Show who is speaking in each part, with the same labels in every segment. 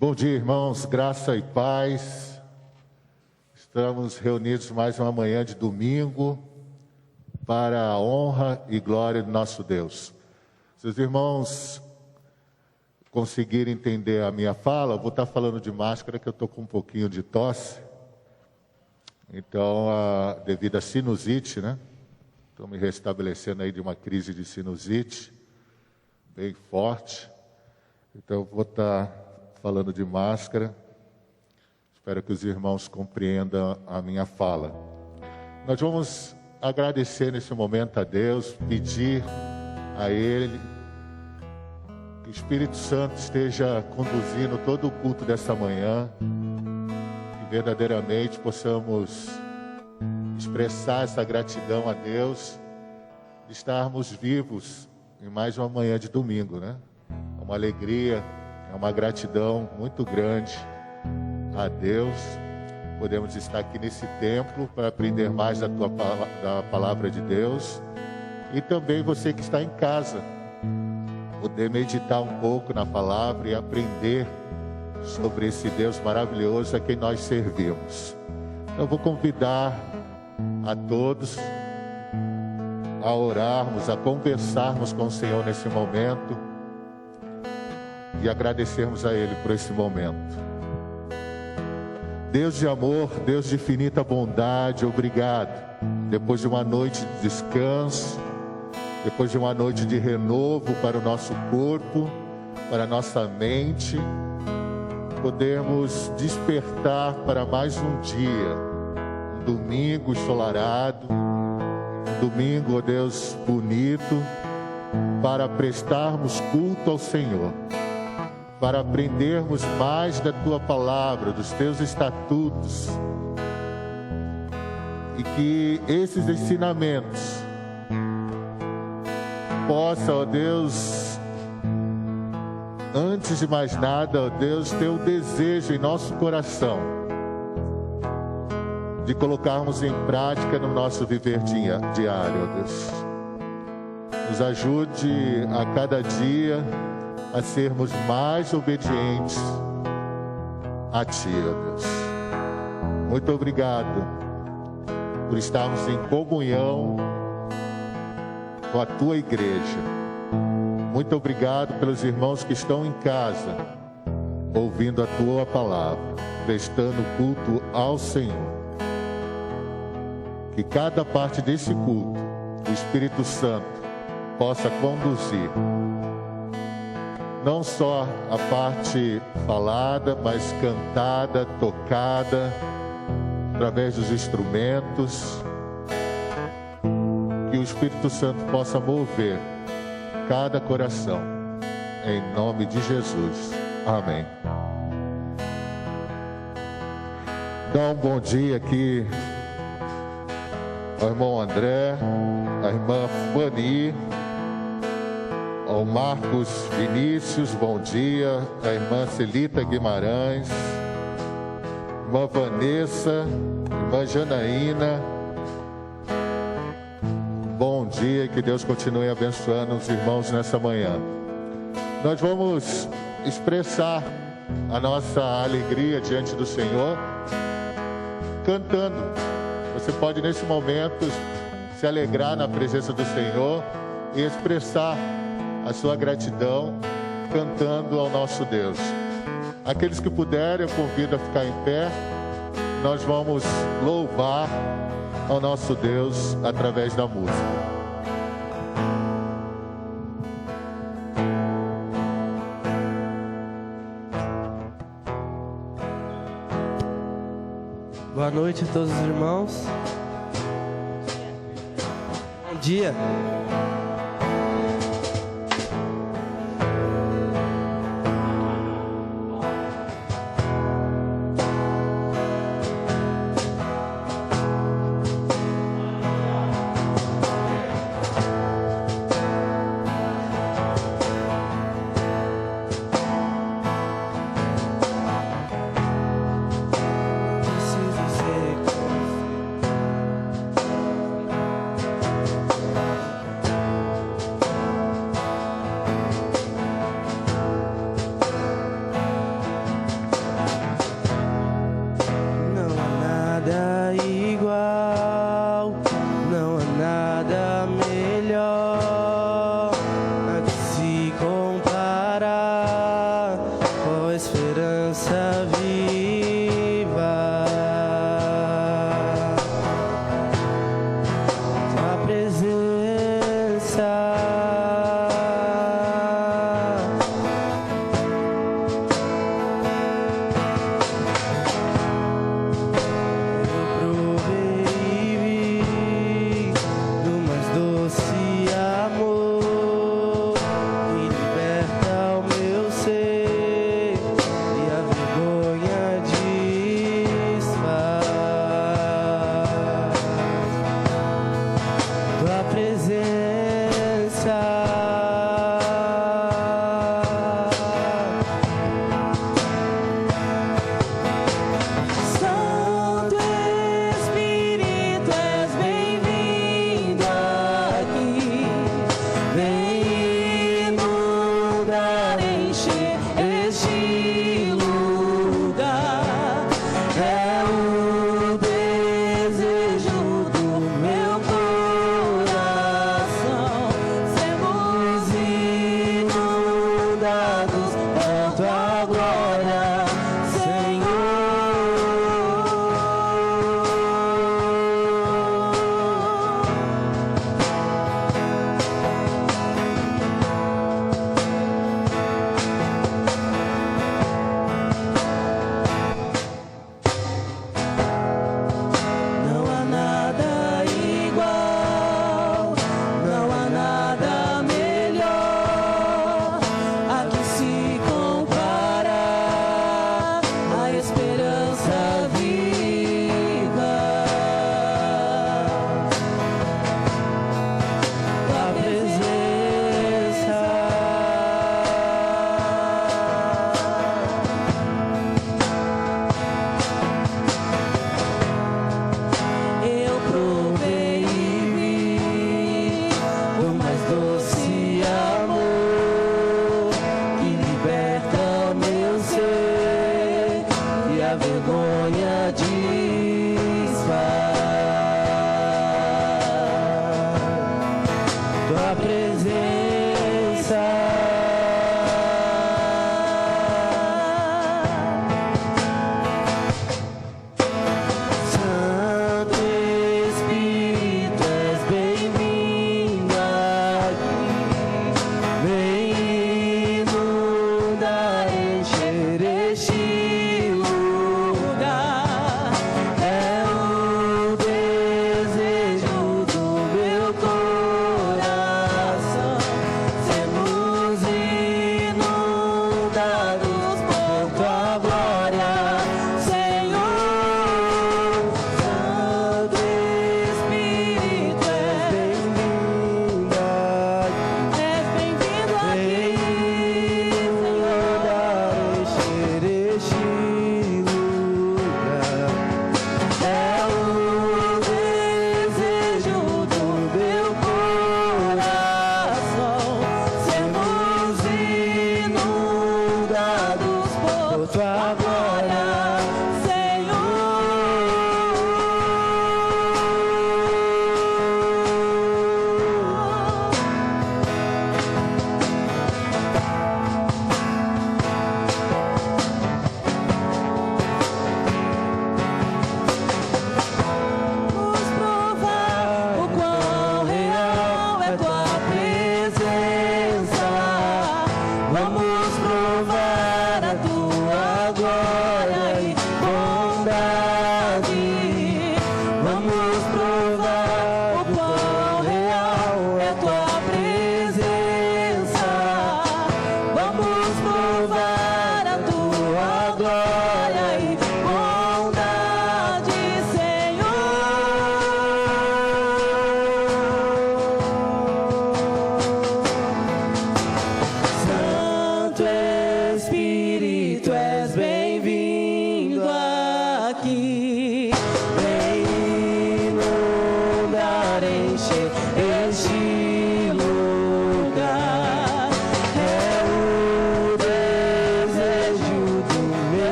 Speaker 1: Bom dia, irmãos, graça e paz. Estamos reunidos mais uma manhã de domingo para a honra e glória do nosso Deus. Se os irmãos conseguirem entender a minha fala, eu vou estar falando de máscara, que eu estou com um pouquinho de tosse. Então, devido à sinusite, né? Estou me restabelecendo aí de uma crise de sinusite bem forte. Então, eu vou estar falando de máscara. Espero que os irmãos compreendam a minha fala. Nós vamos agradecer nesse momento a Deus, pedir a Ele que o Espírito Santo esteja conduzindo todo o culto dessa manhã, que verdadeiramente possamos expressar essa gratidão a Deus, de estarmos vivos em mais uma manhã de domingo, né? É uma alegria, é uma gratidão muito grande a Deus. Podemos estar aqui nesse templo para aprender mais da palavra de Deus. E também você que está em casa, poder meditar um pouco na palavra e aprender sobre esse Deus maravilhoso a quem nós servimos. Eu vou convidar a todos a orarmos, a conversarmos com o Senhor nesse momento e agradecermos a Ele por esse momento. Deus de amor, Deus de infinita bondade, obrigado. Depois de uma noite de descanso, depois de uma noite de renovo para o nosso corpo, para a nossa mente, podemos despertar para mais um dia, um domingo ensolarado, um domingo, ó Deus, bonito, para prestarmos culto ao Senhor, para aprendermos mais da Tua palavra, dos Teus estatutos, e que esses ensinamentos possa, ó Deus, antes de mais nada, ó Deus, ter o desejo em nosso coração de colocarmos em prática no nosso viver diário, ó Deus. Nos ajude a cada dia a sermos mais obedientes a Ti, ó Deus. Muito obrigado por estarmos em comunhão com a Tua igreja. Muito obrigado pelos irmãos que estão em casa, ouvindo a Tua palavra, prestando culto ao Senhor. Que cada parte desse culto, o Espírito Santo possa conduzir, não só a parte falada, mas cantada, tocada, através dos instrumentos, que o Espírito Santo possa mover cada coração, em nome de Jesus. Amém. Dá um bom dia aqui ao irmão André, à irmã Fanny, ao Marcos Vinícius, bom dia, a irmã Celita Guimarães, irmã Vanessa, irmã Janaína, bom dia e que Deus continue abençoando os irmãos nessa manhã. Nós vamos expressar a nossa alegria diante do Senhor cantando. Você pode nesse momento se alegrar na presença do Senhor e expressar a sua gratidão cantando ao nosso Deus. Aqueles que puderem, eu convido a ficar em pé. Nós vamos louvar ao nosso Deus através da música.
Speaker 2: Boa noite a todos os irmãos. Bom dia.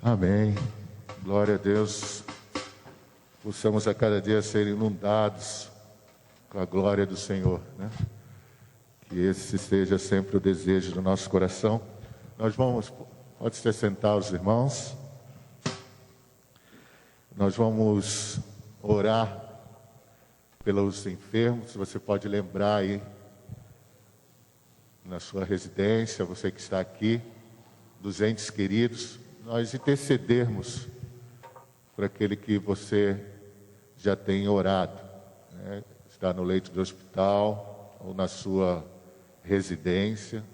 Speaker 1: Amém. Glória a Deus. Possamos a cada dia ser inundados com a glória do Senhor, né? Que esse seja sempre o desejo do nosso coração. Pode se sentar os irmãos. Nós vamos orar pelos enfermos. Você pode lembrar aí na sua residência, você que está aqui, dos entes queridos, nós intercedermos por aquele que você já tem orado, né? Está no leito do hospital ou na sua residência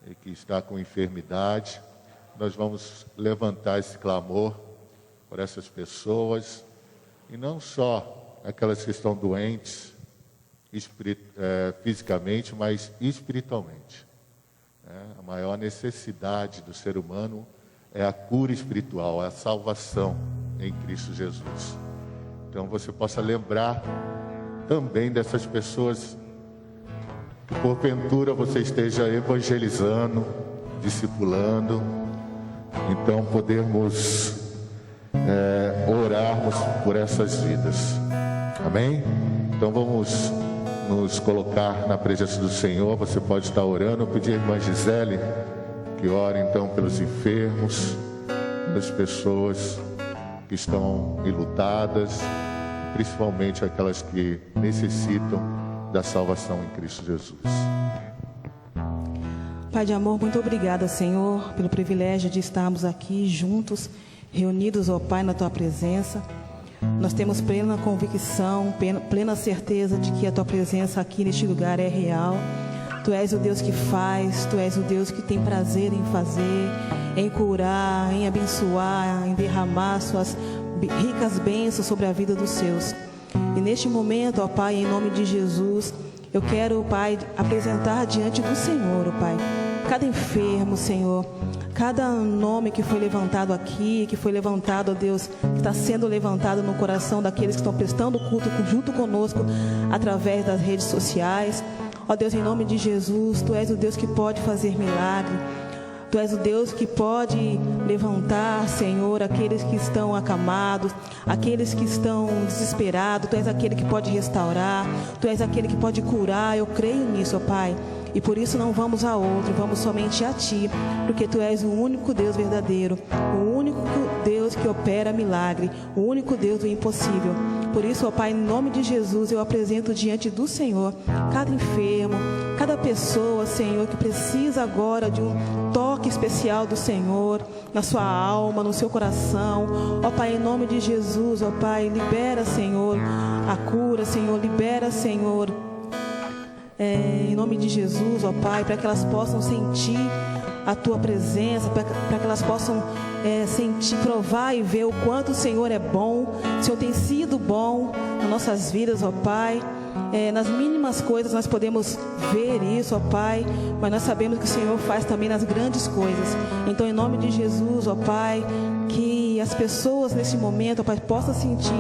Speaker 1: e que está com enfermidade. Nós vamos levantar esse clamor por essas pessoas, e não só aquelas que estão doentes fisicamente, mas espiritualmente, né? A maior necessidade do ser humano é a cura espiritual, é a salvação em Cristo Jesus. Então você possa lembrar também dessas pessoas que porventura você esteja evangelizando, discipulando. Então podermos orarmos por essas vidas. Amém? Então vamos nos colocar na presença do Senhor. Você pode estar orando. Eu pedi à irmã Gisele que ore então pelos enfermos, pelas pessoas que estão enlutadas, principalmente aquelas que necessitam da salvação em Cristo Jesus.
Speaker 3: Pai de amor, muito obrigada, Senhor, pelo privilégio de estarmos aqui juntos, reunidos, ó Pai, na Tua presença. Nós temos plena convicção, plena certeza de que a Tua presença aqui neste lugar é real. Tu és o Deus que faz, Tu és o Deus que tem prazer em fazer, em curar, em abençoar, em derramar Suas ricas bênçãos sobre a vida dos Seus. E neste momento, ó Pai, em nome de Jesus, eu quero, Pai, apresentar diante do Senhor, ó Pai, cada enfermo, Senhor, cada nome que foi levantado aqui, que foi levantado, ó Deus, que está sendo levantado no coração daqueles que estão prestando culto junto conosco através das redes sociais. Ó Deus, em nome de Jesus, Tu és o Deus que pode fazer milagre. Tu és o Deus que pode levantar, Senhor, aqueles que estão acamados, aqueles que estão desesperados. Tu és aquele que pode restaurar, Tu és aquele que pode curar. Eu creio nisso, ó Pai. E por isso não vamos a outro, vamos somente a Ti, porque Tu és o único Deus verdadeiro, o único Deus que opera milagre, o único Deus do impossível. Por isso, ó Pai, em nome de Jesus, eu apresento diante do Senhor cada enfermo, cada pessoa, Senhor, que precisa agora de um toque especial do Senhor, na sua alma, no seu coração. Ó Pai, em nome de Jesus, ó Pai, libera, Senhor, a cura, Senhor, libera, Senhor, em nome de Jesus, ó Pai, para que elas possam sentir a Tua presença, para que elas possam sentir, provar e ver o quanto o Senhor é bom. O Senhor tem sido bom nas nossas vidas, ó Pai. Nas mínimas coisas nós podemos ver isso, ó Pai, mas nós sabemos que o Senhor faz também nas grandes coisas. Então, em nome de Jesus, ó Pai, que as pessoas nesse momento, ó Pai, possam sentir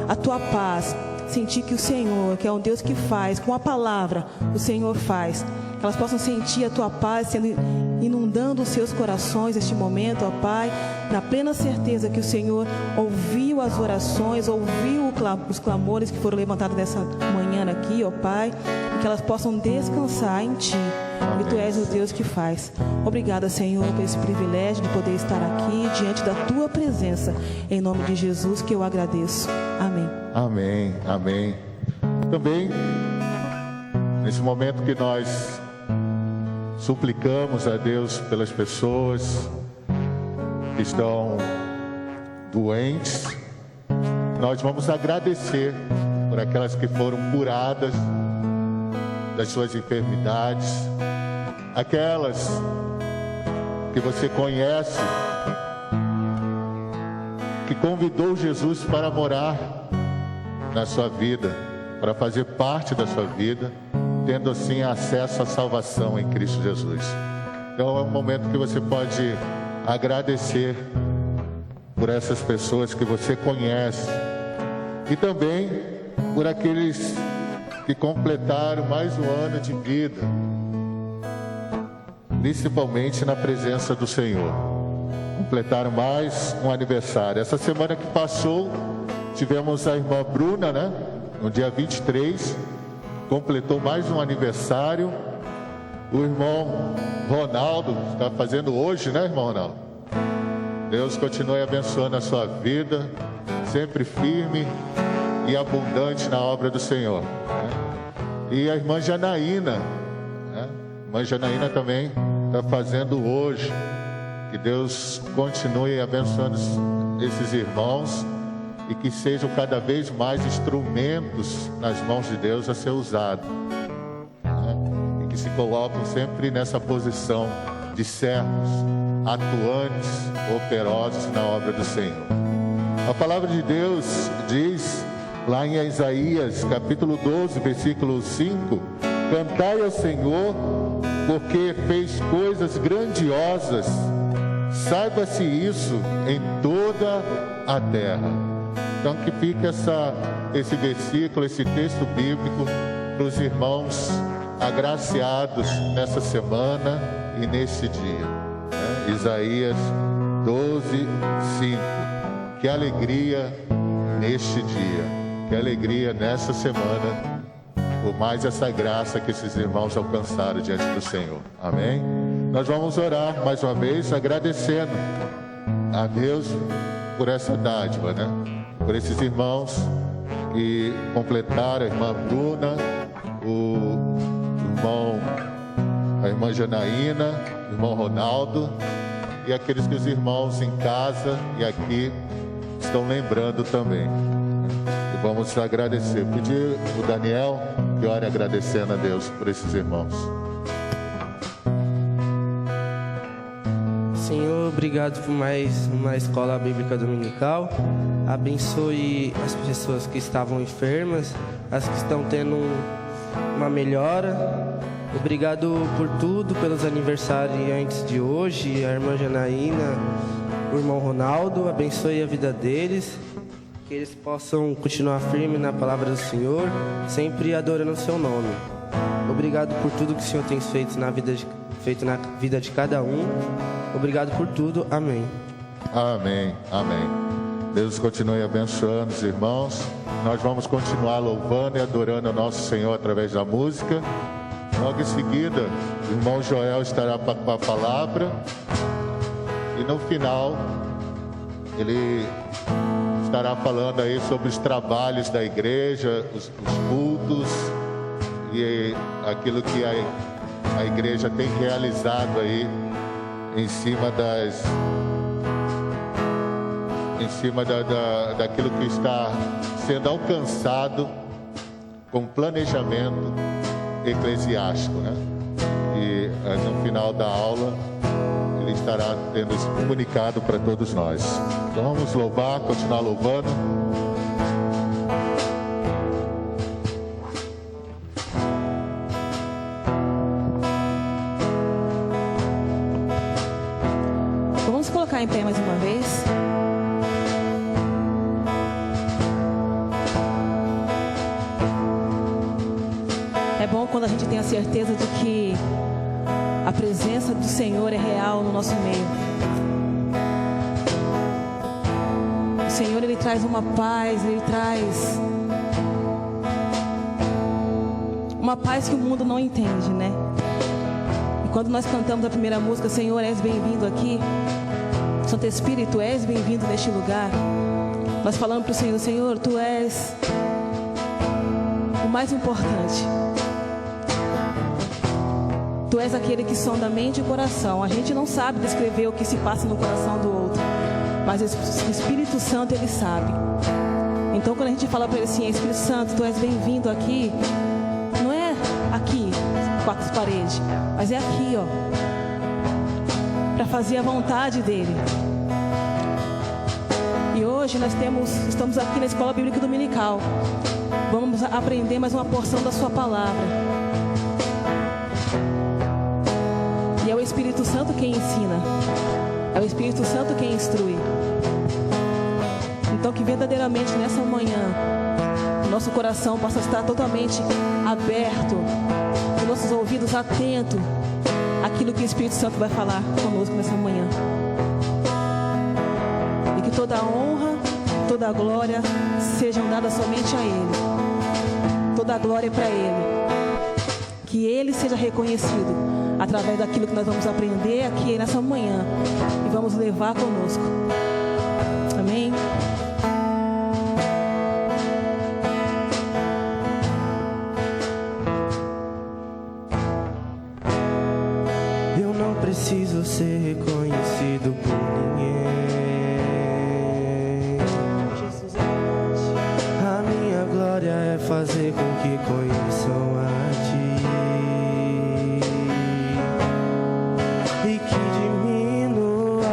Speaker 3: a Tua paz, sentir que o Senhor, que é um Deus que faz, com a palavra, o Senhor faz. Que elas possam sentir a Tua paz sendo inundando os seus corações neste momento, ó Pai, na plena certeza que o Senhor ouviu as orações, ouviu os clamores que foram levantados nessa manhã aqui, ó Pai, e que elas possam descansar em Ti, porque Tu és o Deus que faz. Obrigada, Senhor, por esse privilégio de poder estar aqui diante da Tua presença, em nome de Jesus que eu agradeço. Amém.
Speaker 1: Amém, amém. Também, nesse momento que nós suplicamos a Deus pelas pessoas que estão doentes, nós vamos agradecer por aquelas que foram curadas das suas enfermidades, aquelas que você conhece, que convidou Jesus para morar na sua vida, para fazer parte da sua vida, tendo assim acesso à salvação em Cristo Jesus. Então é um momento que você pode agradecer por essas pessoas que você conhece e também por aqueles que completaram mais um ano de vida, principalmente na presença do Senhor. Completaram mais um aniversário. Essa semana que passou, tivemos a irmã Bruna, né? No dia 23, completou mais um aniversário. O irmão Ronaldo está fazendo hoje, né, irmão Ronaldo? Deus continue abençoando a sua vida, sempre firme e abundante na obra do Senhor, né? E a irmã Janaína, né? A irmã Janaína também está fazendo hoje. Que Deus continue abençoando esses irmãos e que sejam cada vez mais instrumentos nas mãos de Deus a ser usados, né? E que se colocam sempre nessa posição de servos, atuantes, operosos na obra do Senhor. A palavra de Deus diz lá em Isaías, capítulo 12, versículo 5: cantai ao Senhor, porque fez coisas grandiosas, saiba-se isso em toda a terra. Então que fique esse versículo, esse texto bíblico para os irmãos agraciados nessa semana e nesse dia, né? Isaías 12, 5. Que alegria neste dia, que alegria nessa semana, por mais essa graça que esses irmãos alcançaram diante do Senhor. Amém? Nós vamos orar mais uma vez, agradecendo a Deus por essa dádiva, né? Por esses irmãos e completar a irmã Bruna, a irmã Janaína, o irmão Ronaldo e aqueles que os irmãos em casa e aqui estão lembrando também. E vamos agradecer. Pedir o Daniel que ore agradecendo a Deus por esses irmãos.
Speaker 2: Senhor, obrigado por mais uma escola bíblica dominical. Abençoe as pessoas que estavam enfermas, as que estão tendo uma melhora. Obrigado por tudo, pelos aniversariantes de hoje, a irmã Janaína, o irmão Ronaldo. Abençoe a vida deles, que eles possam continuar firmes na palavra do Senhor, sempre adorando o seu nome. Obrigado por tudo que o Senhor tem feito na vida de cada um. Obrigado por tudo. Amém.
Speaker 1: Amém. Amém. Deus continue abençoando os irmãos. Nós vamos continuar louvando e adorando o nosso Senhor através da música. Logo em seguida, o irmão Joel estará com a palavra. E no final, ele estará falando aí sobre os trabalhos da igreja, os cultos e aquilo que a igreja tem realizado aí em cima daquilo que está sendo alcançado com planejamento eclesiástico, né? E no final da aula ele estará tendo esse comunicado para todos nós. Então vamos louvar, continuar louvando.
Speaker 3: Vamos colocar em pé mais uma vez. É bom quando a gente tem a certeza de que a presença do Senhor é real no nosso meio. O Senhor, Ele traz uma paz, Ele traz uma paz que o mundo não entende, né? E quando nós cantamos a primeira música, Senhor, és bem-vindo aqui, Santo Espírito, és bem-vindo neste lugar, nós falamos para o Senhor, Senhor, Tu és o mais importante. Tu és aquele que sonda a mente e o coração. A gente não sabe descrever o que se passa no coração do outro, mas o Espírito Santo, Ele sabe. Então quando a gente fala para Ele assim, Espírito Santo, Tu és bem-vindo aqui, não é aqui, quatro paredes, mas é aqui, ó, para fazer a vontade dEle. E hoje nós estamos aqui na Escola Bíblica Dominical. Vamos aprender mais uma porção da Sua palavra. E é o Espírito Santo quem ensina, é o Espírito Santo quem instrui. Então que verdadeiramente nessa manhã o nosso coração possa estar totalmente aberto, os nossos ouvidos atentos àquilo que o Espírito Santo vai falar conosco nessa manhã. E que toda a honra, toda a glória sejam dadas somente a Ele. Toda a glória é para Ele. Que Ele seja reconhecido através daquilo que nós vamos aprender aqui nessa manhã e vamos levar conosco. Amém?
Speaker 2: Eu não preciso ser reconhecido por ninguém.
Speaker 3: Jesus é
Speaker 2: A minha glória é fazer com que conheçam a Ti. E que diminua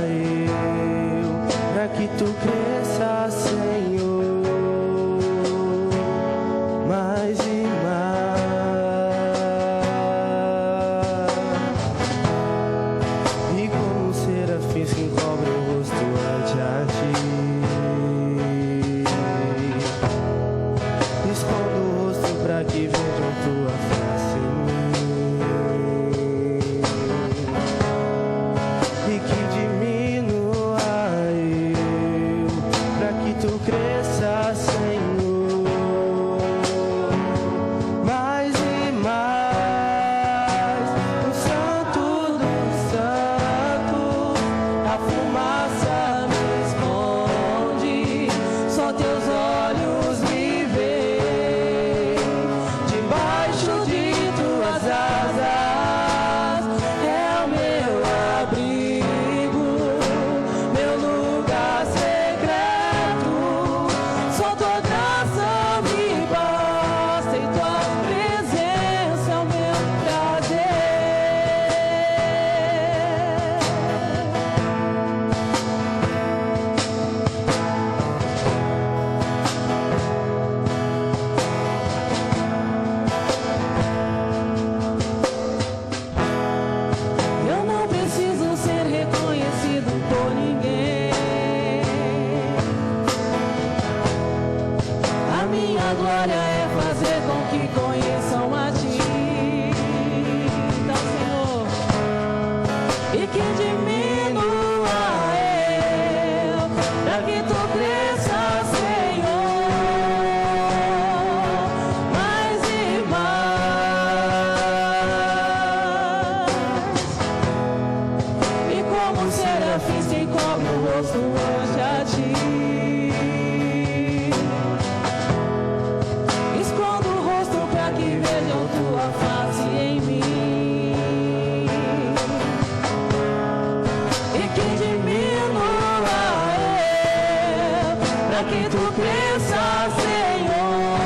Speaker 2: eu, para que Tu cresça, Senhor, mais e mais. E como serafins que encobrem o rosto ante a Ti, escondo o rosto para que vejam Tua face em mim. E que diminua eu, para que Tu cresça, Senhor, mais e mais. O Santo dos Santos, a fumaça me esconde, só Teus olhos me
Speaker 3: tua glória é fazer com que conheçam a ti. Então, Senhor, e que diminua eu, para que tu cresça, Senhor, mais e mais. E como serafim se encobre o rosto ante a ti. Escondo o rosto para que vejam tua face em mim. E que diminua eu, para que tu cresça, Senhor,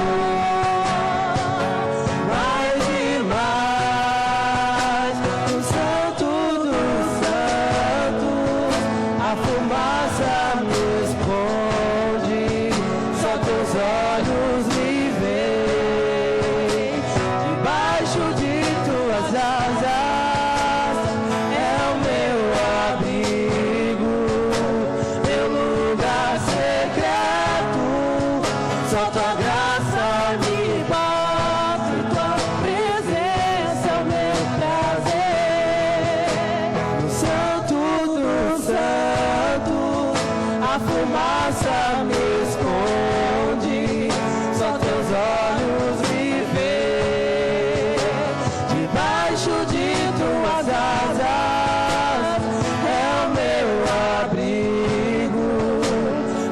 Speaker 3: mais e mais. No Santo dos Santos, a fumaça me esconde, só teus olhos me veem. Debaixo de tuas asas é o meu abrigo, meu lugar secreto. Só tua graça me basta, e tua presença é o meu prazer. No Santo dos Santos, a fumaça me esconde, só teus olhos me veem. Debaixo de tuas asas é o meu abrigo,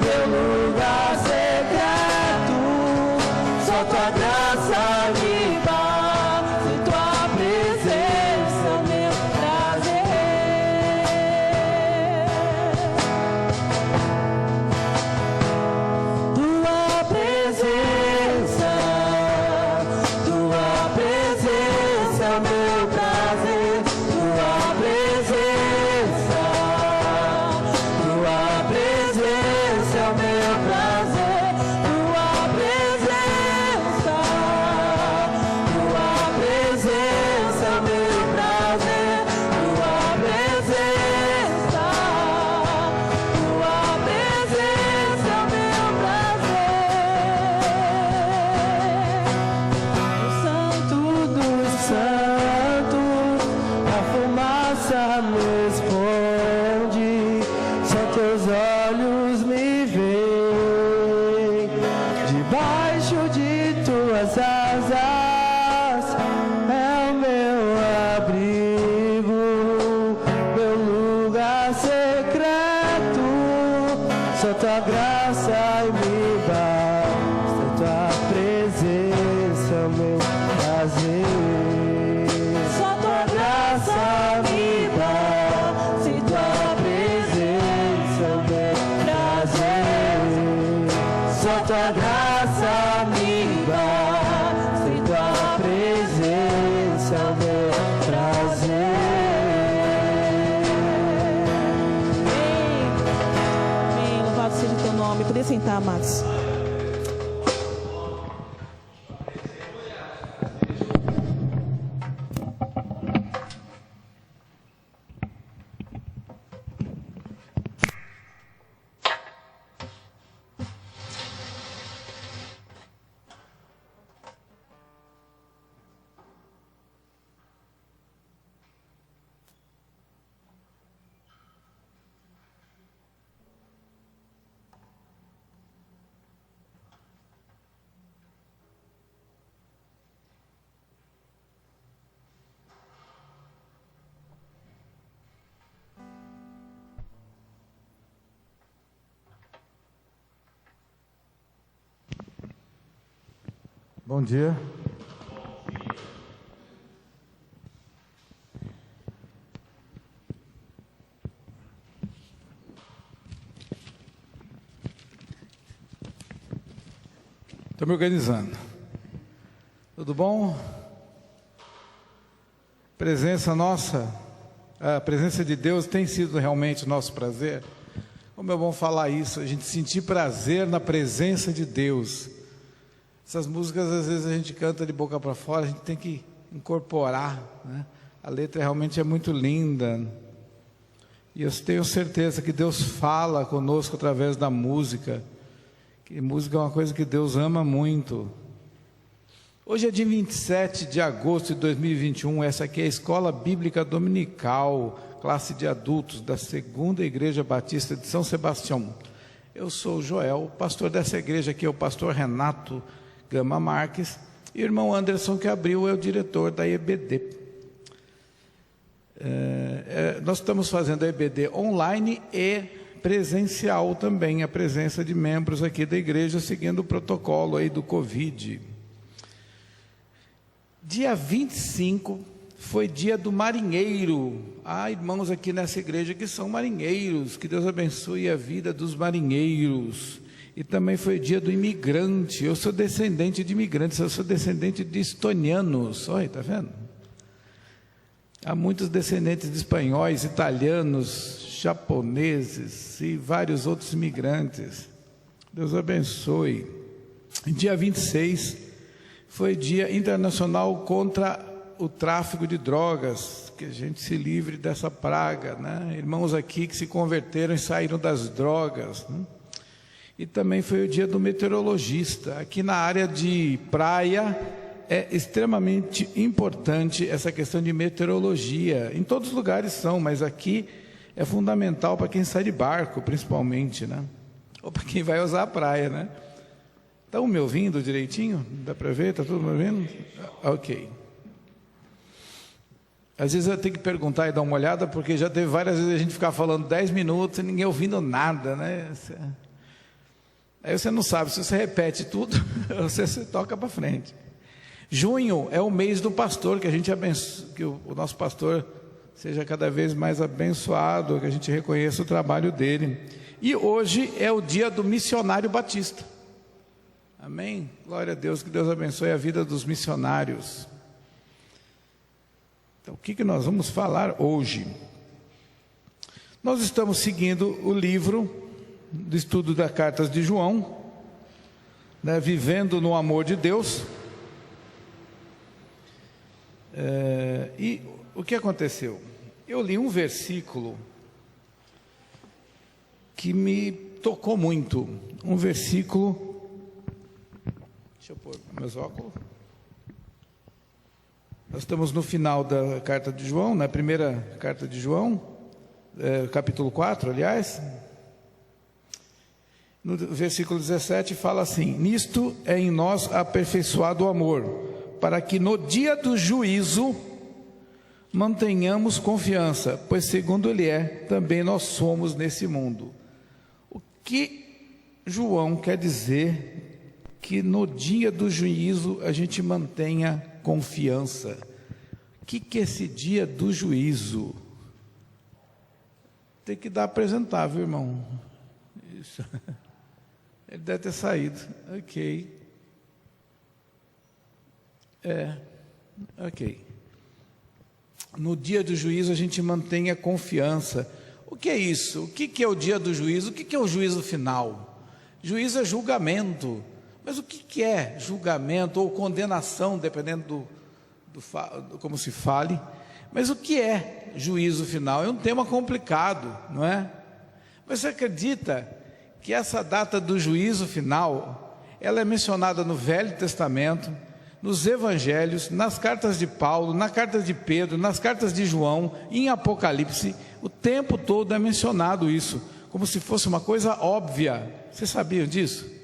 Speaker 3: meu lugar secreto. Só tua graça me basta, e tua presença é o meu prazer. Tua presença, tua presença é o meu prazer. Tua presença, tua presença é o meu prazer. Tua presença, tua presença é o meu prazer. Tua presença, tua presença é o meu prazer. No Santo dos Santos, a fumaça me esconde, só teus olhos me veem. Debaixo de tuas asas é o meu abrigo, meu lugar secreto. Só tua graça me basta, tua presença é o meu prazer. Só tua graça me basta, e tua presença é o meu prazer. Só tua graça me basta, e tua presença é o meu prazer. Amém. Louvado seja o teu nome. Poder sentar, amados.
Speaker 4: Bom dia. Estou me organizando. Tudo bom? Presença nossa, a presença de Deus tem sido realmente o nosso prazer. Como é bom falar isso, a gente sentir prazer na presença de Deus. Essas músicas, às vezes, a gente canta de boca para fora, a gente tem que incorporar, né? A letra realmente é muito linda. E eu tenho certeza que Deus fala conosco através da música, Que música é uma coisa que Deus ama muito. Hoje é dia 27 de agosto de 2021, essa aqui é a Escola Bíblica Dominical, classe de adultos da Segunda Igreja Batista de São Sebastião. Eu sou o Joel, pastor dessa igreja aqui é o pastor Renato Gama Marques, e o irmão Anderson que abriu é o diretor da EBD. Nós estamos fazendo a EBD online e presencial também, a presença de membros aqui da igreja, seguindo o protocolo aí do Covid. Dia 25 foi dia do marinheiro. Há irmãos aqui nessa igreja que são marinheiros, que Deus abençoe a vida dos marinheiros. E também foi dia do imigrante. Eu sou descendente de imigrantes, eu sou descendente de estonianos. Olha, está vendo? Há muitos descendentes de espanhóis, italianos, japoneses e vários outros imigrantes. Deus abençoe. Dia 26 foi dia internacional contra o tráfico de drogas, que a gente se livre dessa praga, né? Irmãos aqui que se converteram e saíram das drogas, né? E também foi o dia do meteorologista. Aqui na área de praia é extremamente importante essa questão de meteorologia. Em todos os lugares são, mas aqui é fundamental para quem sai de barco, principalmente, né? Ou para quem vai usar a praia, né? Estão me ouvindo direitinho? Dá para ver? Está tudo me ouvindo? Ok. Às vezes eu tenho que perguntar e dar uma olhada, porque já teve várias vezes a gente ficar falando 10 minutos e ninguém ouvindo nada, né? Aí você não sabe se você repete tudo ou se você toca para frente. Junho é o mês do pastor, que a gente abençoe, que o nosso pastor seja cada vez mais abençoado, que a gente reconheça o trabalho dele. E hoje é o dia do missionário batista. Amém? Glória a Deus, que Deus abençoe a vida dos missionários. Então, o que nós vamos falar hoje? Nós estamos seguindo o livro do estudo das cartas de João, né, Vivendo no Amor de Deus. E o que aconteceu? Eu li um versículo que me tocou muito. Um versículo... Deixa eu pôr meus óculos. Nós estamos no final da carta de João, na primeira carta de João, capítulo 4, aliás. No versículo 17 fala assim: nisto é em nós aperfeiçoado o amor, para que no dia do juízo mantenhamos confiança, pois segundo Ele é, também nós somos nesse mundo. O que João quer dizer que no dia do juízo a gente mantenha confiança? O que é esse dia do juízo? Tem que dar apresentável, irmão. Isso. Ele deve ter saído. Ok. Ok. No dia do juízo a gente mantenha confiança. O que é isso? O que é o dia do juízo? O que é o juízo final? Juízo é julgamento. Mas o que é julgamento ou condenação, dependendo do como se fale? Mas o que é juízo final? É um tema complicado, não é? Mas você acredita que essa data do juízo final, ela é mencionada no Velho Testamento, nos Evangelhos, nas cartas de Paulo, na carta de Pedro, nas cartas de João, em Apocalipse? O tempo todo é mencionado isso, como se fosse uma coisa óbvia. Vocês sabiam disso?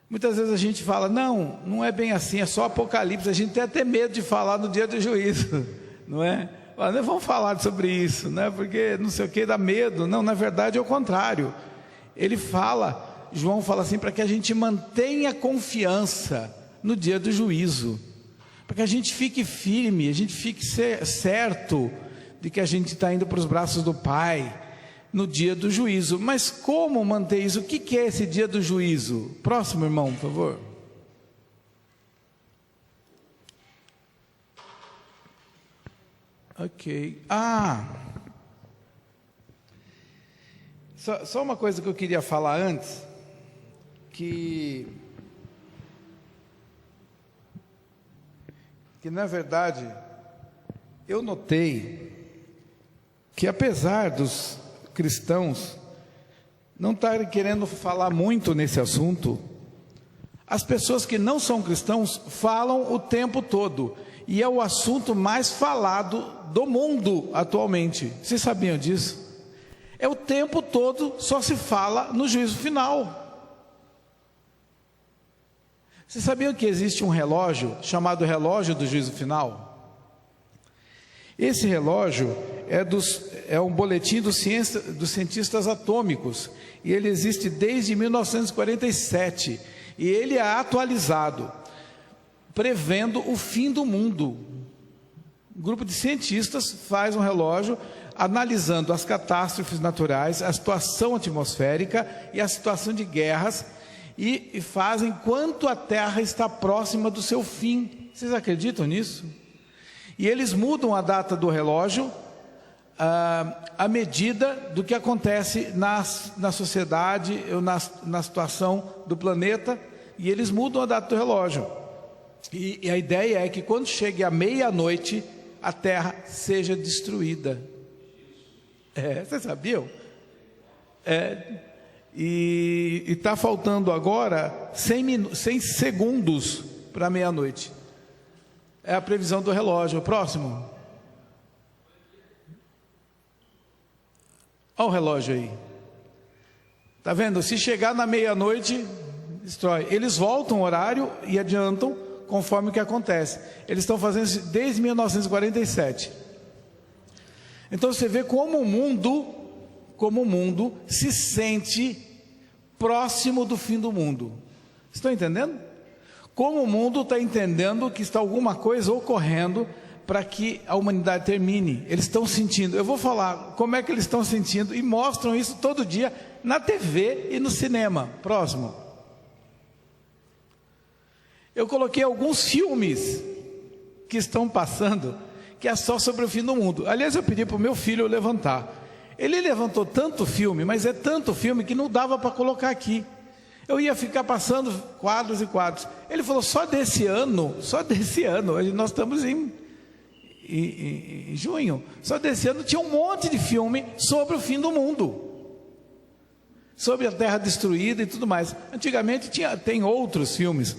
Speaker 4: Muitas vezes a gente fala, não é bem assim, é só Apocalipse. A gente tem até medo de falar no dia do juízo, não é? Mas não vamos falar sobre isso, né? Porque não sei o que, dá medo. Não, na verdade é o contrário. Ele fala, João fala assim, para que a gente mantenha confiança no dia do juízo, para que a gente fique firme, a gente fique certo de que a gente está indo para os braços do Pai no dia do juízo. Mas como manter isso? O que é esse dia do juízo? Próximo, irmão, por favor. Ok. Só uma coisa que eu queria falar antes, que na verdade eu notei que apesar dos cristãos não está querendo falar muito nesse assunto. As pessoas que não são cristãos falam o tempo todo, e é o assunto mais falado do mundo atualmente. Vocês sabiam disso? É o tempo todo, só se fala no juízo final. Vocês sabiam que existe um relógio chamado relógio do juízo final? Esse relógio é um boletim dos cientistas atômicos, e ele existe desde 1947, e ele é atualizado, prevendo o fim do mundo. Um grupo de cientistas faz um relógio analisando as catástrofes naturais, a situação atmosférica e a situação de guerras, e fazem quanto a Terra está próxima do seu fim. Vocês acreditam nisso? E eles mudam a data do relógio à medida do que acontece na sociedade, na situação do planeta, e eles mudam a data do relógio. E a ideia é que quando chegue a meia-noite, a Terra seja destruída. Vocês sabiam? E está faltando agora 100 segundos para meia-noite. É a previsão do relógio. Próximo. Olha o relógio aí. Está vendo? Se chegar na meia-noite, destrói. Eles voltam o horário e adiantam conforme o que acontece. Eles estão fazendo isso desde 1947. Então você vê como o mundo se sente próximo do fim do mundo. Estão entendendo? Como o mundo está entendendo que está alguma coisa ocorrendo para que a humanidade termine. Eles estão sentindo. Eu vou falar como é que eles estão sentindo, e mostram isso todo dia na TV e no cinema. Próximo. Eu coloquei alguns filmes que estão passando, que é só sobre o fim do mundo. Aliás, eu pedi para o meu filho levantar. Ele levantou tanto filme, mas é tanto filme que não dava para colocar aqui. Eu ia ficar passando quadros e quadros. Ele falou, só desse ano, nós estamos em junho, só desse ano tinha um monte de filme sobre o fim do mundo, sobre a terra destruída e tudo mais. Antigamente tem outros filmes,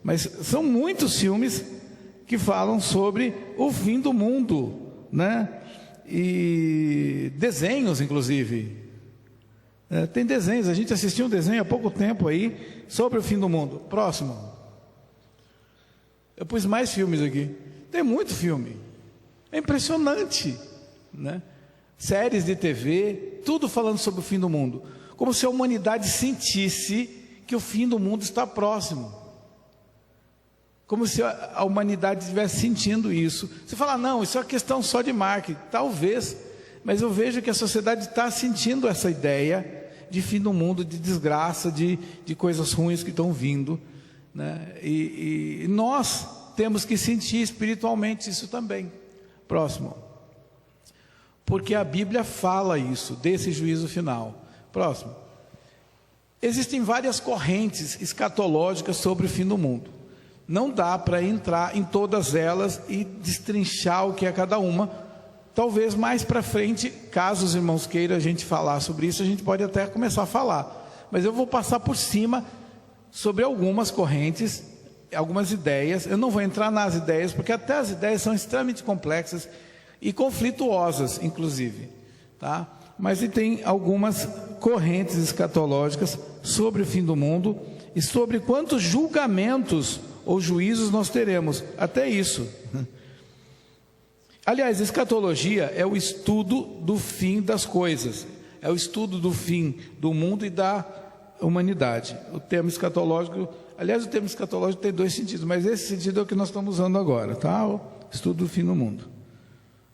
Speaker 4: mas são muitos filmes que falam sobre o fim do mundo, né? E desenhos, inclusive. Tem desenhos, a gente assistiu um desenho há pouco tempo aí sobre o fim do mundo. Próximo. Eu pus mais filmes aqui. Tem muito filme. É impressionante, né? Séries de TV, tudo falando sobre o fim do mundo. Como se a humanidade sentisse que o fim do mundo está próximo. Como se a humanidade estivesse sentindo isso. Você fala, não, isso é uma questão só de marketing. Talvez, mas eu vejo que a sociedade está sentindo essa ideia de fim do mundo, de desgraça, de coisas ruins que estão vindo, né? E nós temos que sentir espiritualmente isso também. Próximo. Porque a Bíblia fala isso, desse juízo final. Próximo. Existem várias correntes escatológicas sobre o fim do mundo. Não dá para entrar em todas elas e destrinchar o que é cada uma. Talvez mais para frente, caso os irmãos queiram a gente falar sobre isso, a gente pode até começar a falar. Mas eu vou passar por cima sobre algumas correntes, algumas ideias. Eu não vou entrar nas ideias, porque até as ideias são extremamente complexas e conflituosas, inclusive, tá? Mas tem algumas correntes escatológicas sobre o fim do mundo e sobre quantos julgamentos ou juízos nós teremos, até isso. Aliás, escatologia é o estudo do fim das coisas, é o estudo do fim do mundo e da humanidade. O termo escatológico, aliás, o termo escatológico tem dois sentidos, mas esse sentido é o que nós estamos usando agora, tá? O estudo do fim do mundo,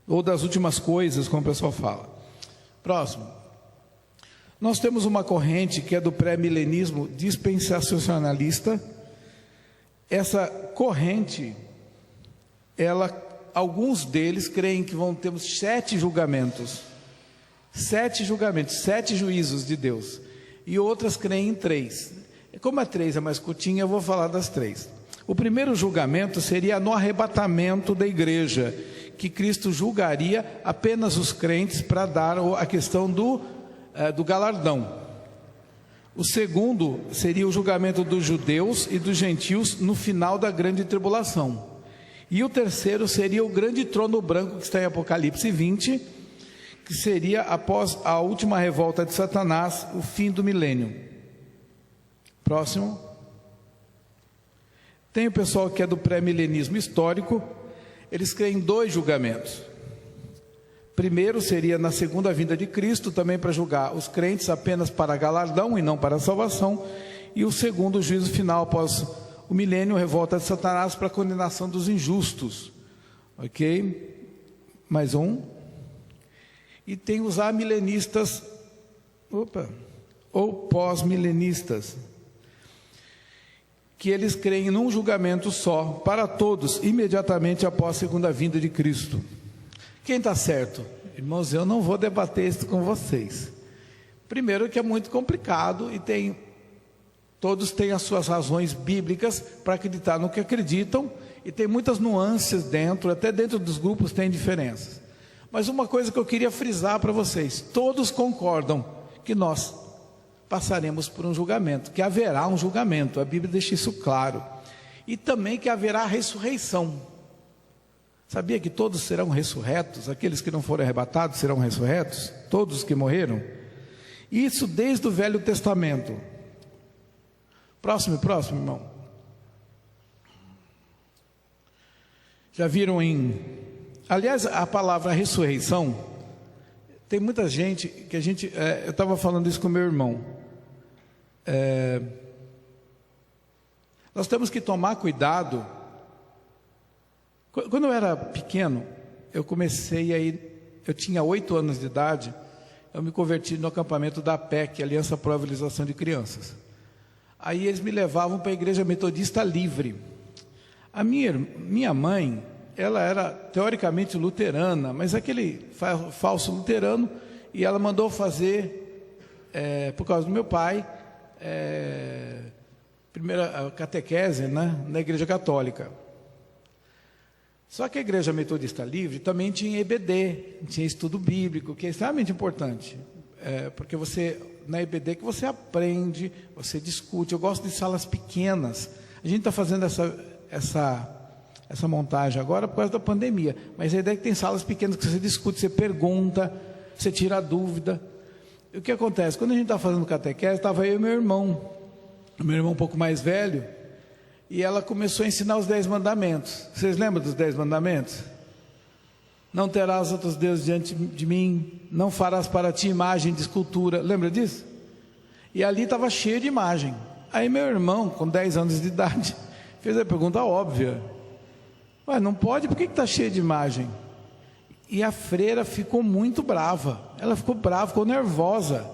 Speaker 4: ou das últimas coisas, como o pessoal fala. Próximo. Nós temos uma corrente que é do pré-milenismo dispensacionalista. Essa corrente, alguns deles creem que termos 7 julgamentos, 7 juízos de Deus, e outras creem em 3. Como a 3 é mais curtinha, eu vou falar das 3. O primeiro julgamento seria no arrebatamento da igreja, que Cristo julgaria apenas os crentes para dar a questão do galardão. O segundo seria o julgamento dos judeus e dos gentios no final da grande tribulação. E o terceiro seria o grande trono branco que está em Apocalipse 20, que seria após a última revolta de Satanás, o fim do milênio. Próximo. Tem o pessoal que é do pré-milenismo histórico. Eles creem em 2 julgamentos. Primeiro seria na segunda vinda de Cristo, também para julgar os crentes apenas para galardão e não para salvação. E o segundo, o juízo final após o milênio, revolta de Satanás para a condenação dos injustos. Ok? Mais um. E tem os amilenistas, ou pós-milenistas, que eles creem num julgamento só, para todos, imediatamente após a segunda vinda de Cristo. Quem está certo? Irmãos, eu não vou debater isso com vocês. Primeiro que é muito complicado e todos têm as suas razões bíblicas para acreditar no que acreditam, e tem muitas nuances dentro, até dentro dos grupos tem diferenças. Mas uma coisa que eu queria frisar para vocês, todos concordam que nós passaremos por um julgamento, que haverá um julgamento, a Bíblia deixa isso claro, e também que haverá ressurreição. Sabia que todos serão ressurretos? Aqueles que não forem arrebatados serão ressurretos? Todos que morreram? Isso desde o Velho Testamento. Próximo, irmão. Já viram aliás, a palavra ressurreição, tem muita gente que eu estava falando isso com meu irmão. Nós temos que tomar cuidado. Quando eu era pequeno, eu tinha 8 anos de idade, eu me converti no acampamento da APEC, Aliança para a Evangelização de Crianças. Aí eles me levavam para a Igreja Metodista Livre. A minha mãe, ela era teoricamente luterana, mas aquele falso luterano, e ela mandou fazer, por causa do meu pai, primeira catequese, né, na Igreja Católica. Só que a Igreja Metodista Livre também tinha EBD, tinha estudo bíblico, que é extremamente importante, porque na EBD que você aprende, você discute. Eu gosto de salas pequenas. A gente está fazendo essa montagem agora por causa da pandemia, mas a ideia é que tem salas pequenas que você discute, você pergunta, você tira a dúvida. E o que acontece? Quando a gente está fazendo catequese, estava eu e meu irmão um pouco mais velho, e ela começou a ensinar os 10 mandamentos. Vocês lembram dos 10 mandamentos? Não terás outros deuses diante de mim, não farás para ti imagem de escultura. Lembra disso? E ali estava cheio de imagem. Aí meu irmão, com 10 anos de idade, fez a pergunta óbvia: ué, não pode? Por que está cheio de imagem? E a freira ficou muito brava. Ela ficou brava, ficou nervosa,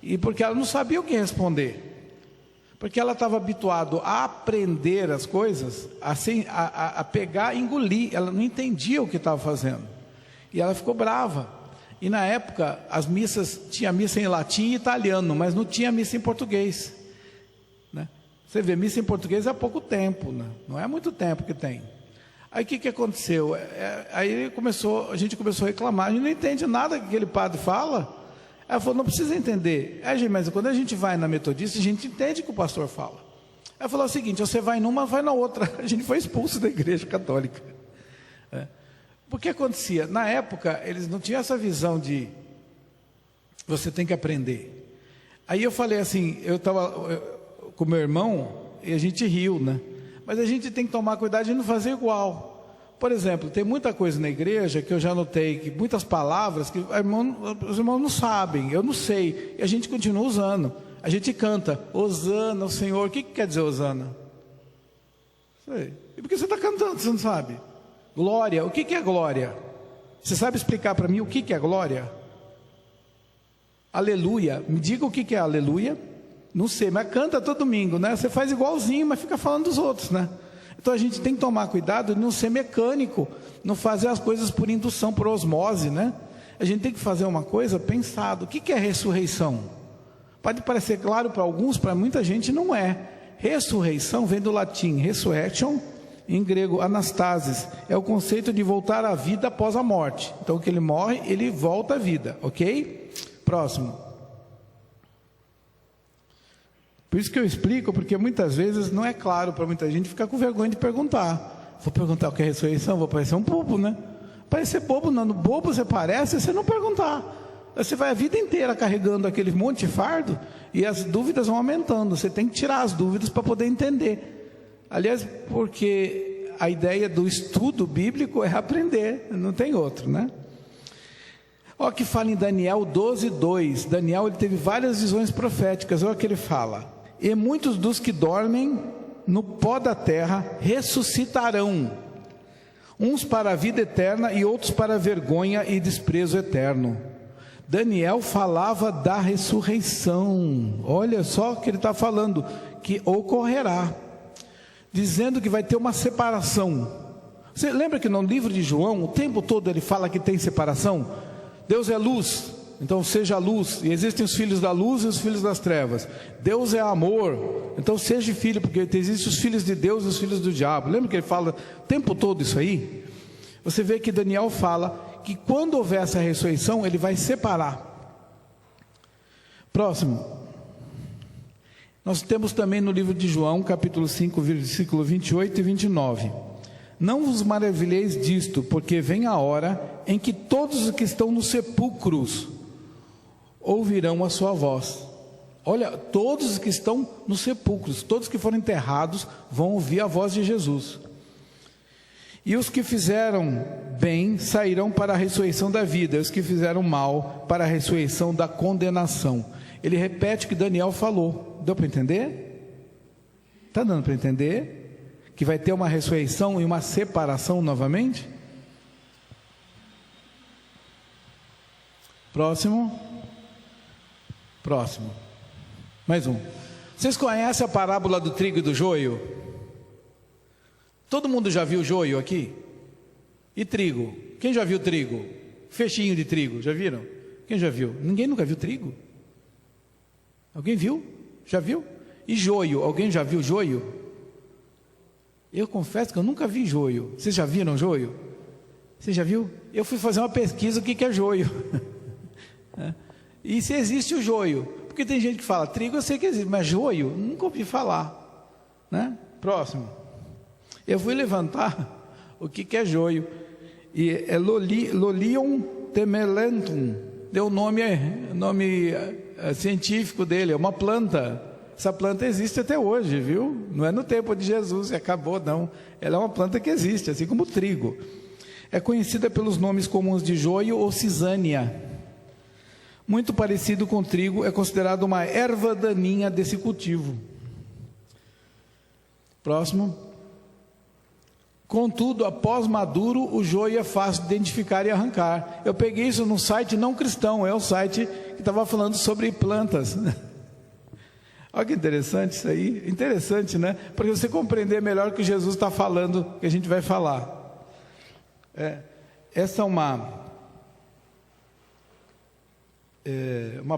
Speaker 4: e porque ela não sabia o que responder. Porque ela estava habituada a aprender as coisas, assim, a pegar e engolir. Ela não entendia o que estava fazendo. E ela ficou brava. E na época, as missas, tinha missa em latim e italiano, mas não tinha missa em português, né? Você vê, missa em português há pouco tempo, né? Não é muito tempo que tem. Aí o que aconteceu? Aí a gente começou a reclamar, a gente não entende nada que aquele padre fala. Ela falou: não precisa entender. Gente, mas quando a gente vai na metodista, a gente entende o que o pastor fala. Ela falou o seguinte: você vai numa, vai na outra. A gente foi expulso da igreja católica. O que acontecia? Na época, eles não tinham essa visão de você tem que aprender. Aí eu falei assim, eu estava com meu irmão e a gente riu, né? Mas a gente tem que tomar cuidado de não fazer igual. Por exemplo, tem muita coisa na igreja que eu já notei, que muitas palavras que os irmãos não sabem, eu não sei, e a gente continua usando. A gente canta, Hosana, o Senhor. O que quer dizer Hosana? Sei. E por que você está cantando, você não sabe? Glória, o que é glória? Você sabe explicar para mim o que é glória? Aleluia, me diga o que é aleluia. Não sei, mas canta todo domingo, né? Você faz igualzinho, mas fica falando dos outros, né? Então a gente tem que tomar cuidado de não ser mecânico, não fazer as coisas por indução, por osmose, né? A gente tem que fazer uma coisa pensado. O que é ressurreição? Pode parecer claro para alguns, para muita gente não é. Ressurreição vem do latim resurrection, em grego anastasis. É o conceito de voltar à vida após a morte. Então que ele morre, ele volta à vida, ok? Próximo. Por isso que eu explico, porque muitas vezes não é claro para muita gente, ficar com vergonha de perguntar. Vou perguntar o que é ressurreição, vou parecer um bobo, né? Parecer bobo não, no bobo você parece se você não perguntar. Você vai a vida inteira carregando aquele monte de fardo e as dúvidas vão aumentando. Você tem que tirar as dúvidas para poder entender. Aliás, porque a ideia do estudo bíblico é aprender, não tem outro, né? Olha o que fala em Daniel 12:2. Daniel, ele teve várias visões proféticas. Olha o que ele fala: e muitos dos que dormem no pó da terra ressuscitarão, uns para a vida eterna e outros para a vergonha e desprezo eterno. Daniel falava da ressurreição. Olha só o que ele está falando, que ocorrerá, dizendo que vai ter uma separação. Você lembra que no livro de João, o tempo todo ele fala que tem separação? Deus é luz, então seja luz, e existem os filhos da luz e os filhos das trevas. Deus é amor, então seja filho, porque existem os filhos de Deus e os filhos do diabo. Lembra que ele fala o tempo todo isso aí? Você vê que Daniel fala que quando houver essa ressurreição, ele vai separar. Próximo. Nós temos também no livro de João, capítulo 5, versículo 28 e 29. Não vos maravilheis disto, porque vem a hora em que todos os que estão nos sepulcros ouvirão a sua voz. Olha, todos os que estão nos sepulcros, todos que foram enterrados, vão ouvir a voz de Jesus. E os que fizeram bem sairão para a ressurreição da vida, e os que fizeram mal para a ressurreição da condenação. Ele repete o que Daniel falou. Deu para entender? Está dando para entender? Que vai ter uma ressurreição e uma separação novamente? Próximo. Mais um. Vocês conhecem a parábola do trigo e do joio? Todo mundo já viu joio aqui? E trigo? Quem já viu trigo? Fechinho de trigo, já viram? Quem já viu? Ninguém nunca viu trigo? Alguém viu? Já viu? E joio? Alguém já viu joio? Eu confesso que eu nunca vi joio. Vocês já viram joio? Você já viu? Eu fui fazer uma pesquisa o que é joio. E se existe o joio? Porque tem gente que fala trigo, eu sei que existe, mas joio, nunca ouvi falar, né? Próximo. Eu fui levantar o que é joio, e é Lolium temelentum, deu o nome científico dele, é uma planta. Essa planta existe até hoje, viu? Não é no tempo de Jesus e acabou, não. Ela é uma planta que existe, assim como o trigo. É conhecida pelos nomes comuns de joio ou cisânia. Muito parecido com o trigo, é considerado uma erva daninha desse cultivo. Próximo. Contudo, após maduro, o joio é fácil de identificar e arrancar. Eu peguei isso num site não cristão, é o site que estava falando sobre plantas. Olha que interessante isso aí. Interessante, né? Para você compreender melhor o que Jesus está falando, que a gente vai falar. Essa é uma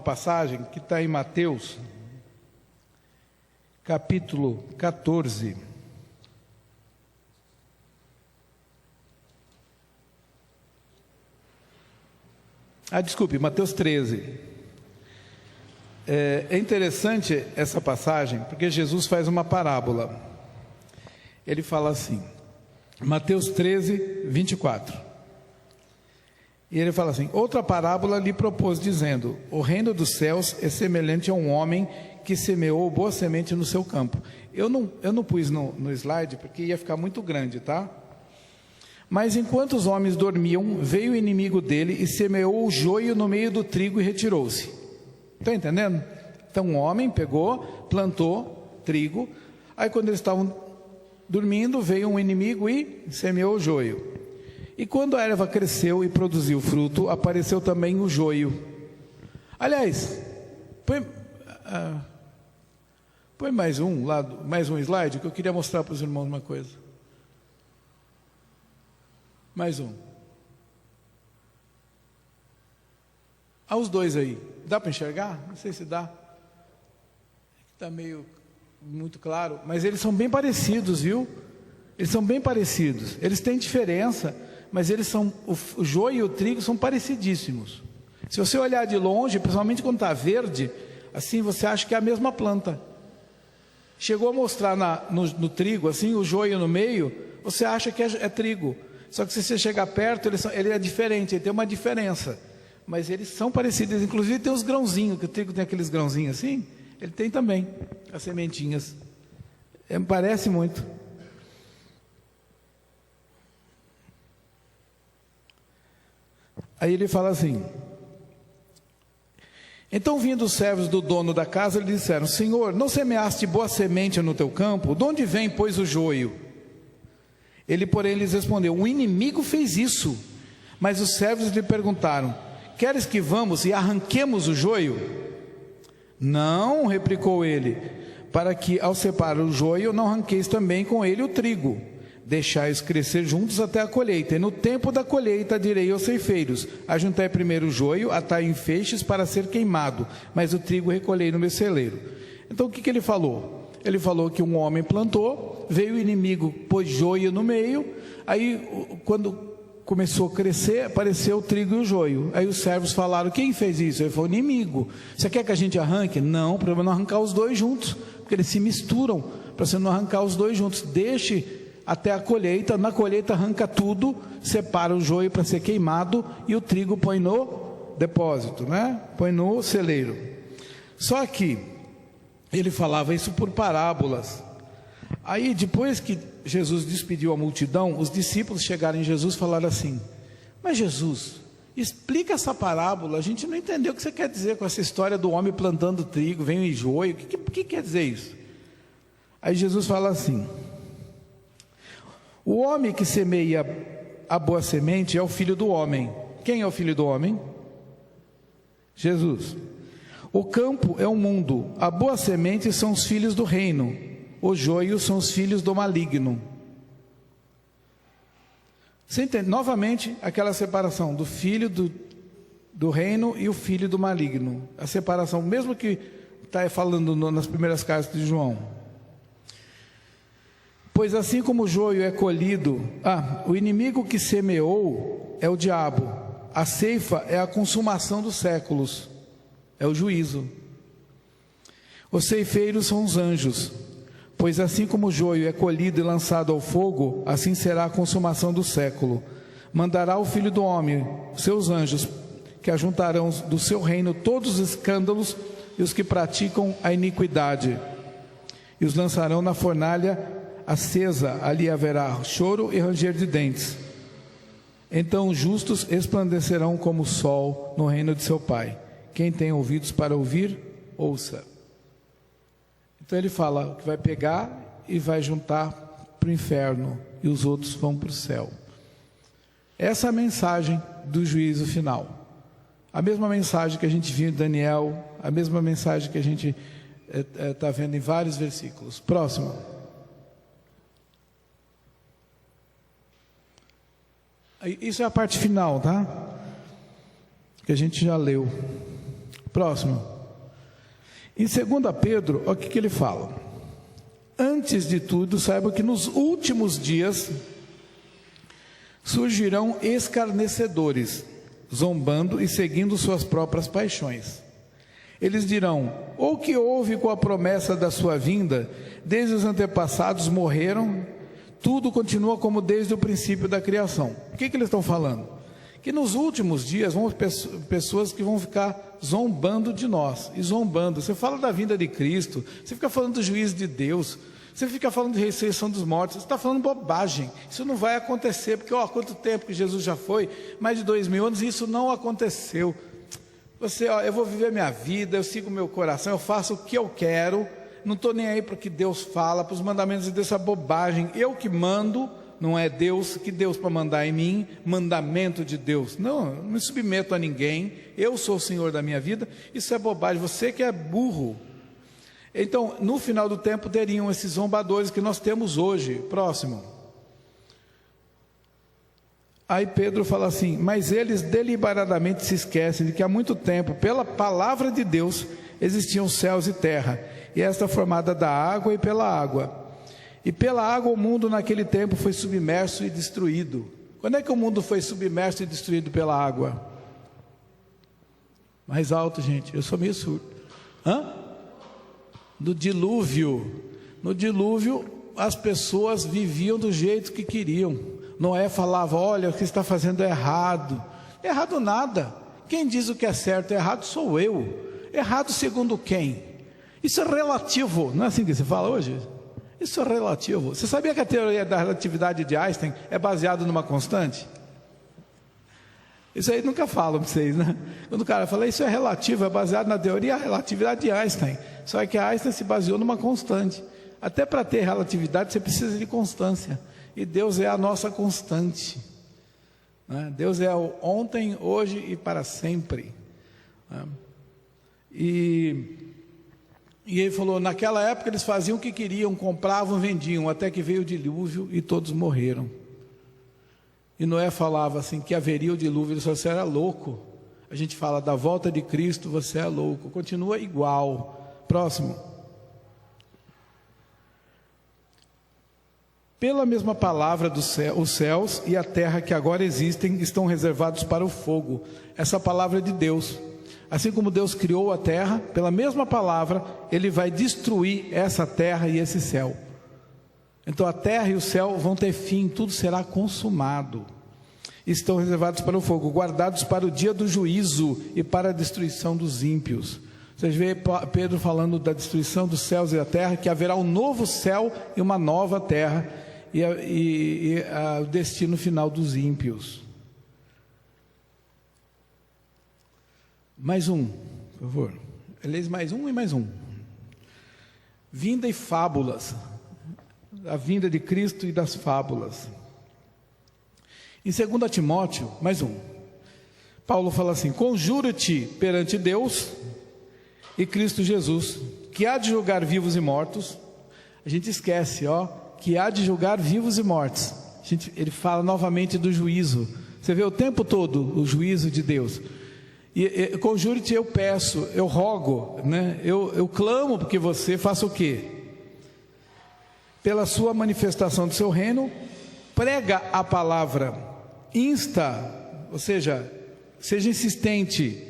Speaker 4: passagem que está em Mateus, capítulo 14. Desculpe, Mateus 13. É interessante essa passagem, porque Jesus faz uma parábola. Ele fala assim, Mateus 13, 24. E ele fala assim: outra parábola lhe propôs, dizendo: o reino dos céus é semelhante a um homem que semeou boa semente no seu campo. Eu não pus no slide, porque ia ficar muito grande, tá? Mas enquanto os homens dormiam, veio o inimigo dele e semeou o joio no meio do trigo e retirou-se. Está entendendo? Então um homem pegou, plantou trigo, aí quando eles estavam dormindo, veio um inimigo e semeou o joio. E quando a erva cresceu e produziu fruto, apareceu também o joio. Aliás, põe mais um slide, que eu queria mostrar para os irmãos uma coisa. Mais um. Os dois aí. Dá para enxergar? Não sei se dá. Está meio muito claro. Mas eles são bem parecidos, viu? Eles são bem parecidos. Eles têm diferença, mas eles são, o joio e o trigo são parecidíssimos. Se você olhar de longe, principalmente quando está verde, assim você acha que é a mesma planta. Chegou a mostrar no trigo, assim, o joio no meio, você acha que é trigo. Só que se você chegar perto, ele é diferente, ele tem uma diferença. Mas eles são parecidos, inclusive tem os grãozinhos, que o trigo tem aqueles grãozinhos assim, ele tem também, as sementinhas. Parece muito. Aí ele fala assim: então vindo os servos do dono da casa, lhe disseram: Senhor, não semeaste boa semente no teu campo? De onde vem, pois, o joio? Ele, porém, lhes respondeu: o inimigo fez isso. Mas os servos lhe perguntaram: queres que vamos e arranquemos o joio? Não, replicou ele, para que ao separar o joio não arranqueis também com ele o trigo. Deixai-os crescer juntos até a colheita, e no tempo da colheita direi aos ceifeiros: ajuntai primeiro o joio, atai em feixes para ser queimado, mas o trigo recolhei no meu celeiro. Então o que ele falou? Ele falou que um homem plantou, veio o inimigo, pôs joio no meio, aí quando começou a crescer, apareceu o trigo e o joio. Aí os servos falaram: quem fez isso? Ele falou: o inimigo. Você quer que a gente arranque? Não, o problema é não arrancar os dois juntos, porque eles se misturam, para você não arrancar os dois juntos. Deixe até a colheita, na colheita arranca tudo, separa o joio para ser queimado e o trigo põe no depósito, né? Põe no celeiro. Só que ele falava isso por parábolas. Aí depois que Jesus despediu a multidão, os discípulos chegaram em Jesus e falaram assim: mas Jesus, explica essa parábola, a gente não entendeu o que você quer dizer com essa história do homem plantando trigo, vem o joio, o que quer dizer isso? Aí Jesus fala assim: o homem que semeia a boa semente é o filho do homem. Quem é o filho do homem? Jesus. O campo é o mundo, a boa semente são os filhos do reino, os joios são os filhos do maligno. Você entende? Novamente, aquela separação do filho do reino e o filho do maligno. A separação, mesmo que está falando nas primeiras cartas de João. Pois assim como o joio é colhido, o inimigo que semeou é o diabo, a ceifa é a consumação dos séculos, é o juízo. Os ceifeiros são os anjos, pois assim como o joio é colhido e lançado ao fogo, assim será a consumação do século. Mandará o Filho do Homem, seus anjos, que ajuntarão do seu reino todos os escândalos e os que praticam a iniquidade, e os lançarão na fornalha acesa, ali haverá choro e ranger de dentes. Então os justos resplandecerão como o sol no reino de seu Pai. Quem tem ouvidos para ouvir, ouça. Então ele fala que vai pegar e vai juntar para o inferno, e os outros vão para o céu. Essa é a mensagem do juízo final. A mesma mensagem que a gente viu em Daniel, a mesma mensagem que a gente está vendo em vários versículos. Próximo. Isso é a parte final, tá? Que a gente já leu. Próximo. Em 2 Pedro, olha o que ele fala: antes de tudo, saiba que nos últimos dias surgirão escarnecedores, zombando e seguindo suas próprias paixões. Eles dirão: o que houve com a promessa da sua vinda? Desde os antepassados morreram, tudo continua como desde o princípio da criação. O que eles estão falando? Que nos últimos dias vão pessoas que vão ficar zombando de nós, e zombando. Você fala da vinda de Cristo, você fica falando do juízo de Deus, você fica falando de ressurreição dos mortos, você está falando bobagem. Isso não vai acontecer, porque há quanto tempo que Jesus já foi? Mais de 2000 anos, e isso não aconteceu. Eu vou viver minha vida, eu sigo meu coração, eu faço o que eu quero, não estou nem aí para o que Deus fala, para os mandamentos de Deus, essa bobagem. Eu que mando, não é Deus, que Deus para mandar em mim, mandamento de Deus. Não me submeto a ninguém, eu sou o Senhor da minha vida. Isso é bobagem, você que é burro. Então, no final do tempo, teriam esses zombadores que nós temos hoje. Próximo. Aí Pedro fala assim: mas eles deliberadamente se esquecem de que há muito tempo, pela palavra de Deus, existiam céus e terra, e esta formada da água e pela água. E pela água o mundo naquele tempo foi submerso e destruído. Quando é que o mundo foi submerso e destruído pela água? Mais alto, gente, eu sou meio surdo. Do dilúvio. No dilúvio, as pessoas viviam do jeito que queriam. Noé falava: olha, o que está fazendo é errado. Errado nada. Quem diz o que é certo e errado sou eu. Errado segundo quem? Isso é relativo. Não é assim que se fala hoje? Isso é relativo. Você sabia que a teoria da relatividade de Einstein é baseada numa constante? Isso aí nunca falam para vocês, né? Quando o cara fala isso é relativo, é baseado na teoria da relatividade de Einstein. Só que Einstein se baseou numa constante. Até para ter relatividade você precisa de constância. E Deus é a nossa constante, né? Deus é o ontem, hoje e para sempre, né? E ele falou, naquela época eles faziam o que queriam, compravam, vendiam, até que veio o dilúvio e todos morreram. E Noé falava assim, que haveria o dilúvio, ele falou, você era louco. A gente fala da volta de Cristo, você é louco. Continua igual. Próximo. Pela mesma palavra do céu, os céus e a terra que agora existem estão reservados para o fogo. Essa palavra é de Deus. Assim como Deus criou a terra, pela mesma palavra, Ele vai destruir essa terra e esse céu. Então a terra e o céu vão ter fim, tudo será consumado. Estão reservados para o fogo, guardados para o dia do juízo e para a destruição dos ímpios. Vocês veem Pedro falando da destruição dos céus e da terra, que haverá um novo céu e uma nova terra, e o destino final dos ímpios. Mais um, por favor. Eles mais um e mais um. Vinda e fábulas. A vinda de Cristo e das fábulas. Em 2 Timóteo, mais um. Paulo fala assim: conjuro-te perante Deus e Cristo Jesus, que há de julgar vivos e mortos. A gente esquece, que há de julgar vivos e mortos. Ele fala novamente do juízo. Você vê o tempo todo o juízo de Deus. E conjuro-te, eu peço, eu rogo, né? Eu clamo porque você faça o quê? Pela sua manifestação do seu reino, prega a palavra, insta, ou seja, seja insistente,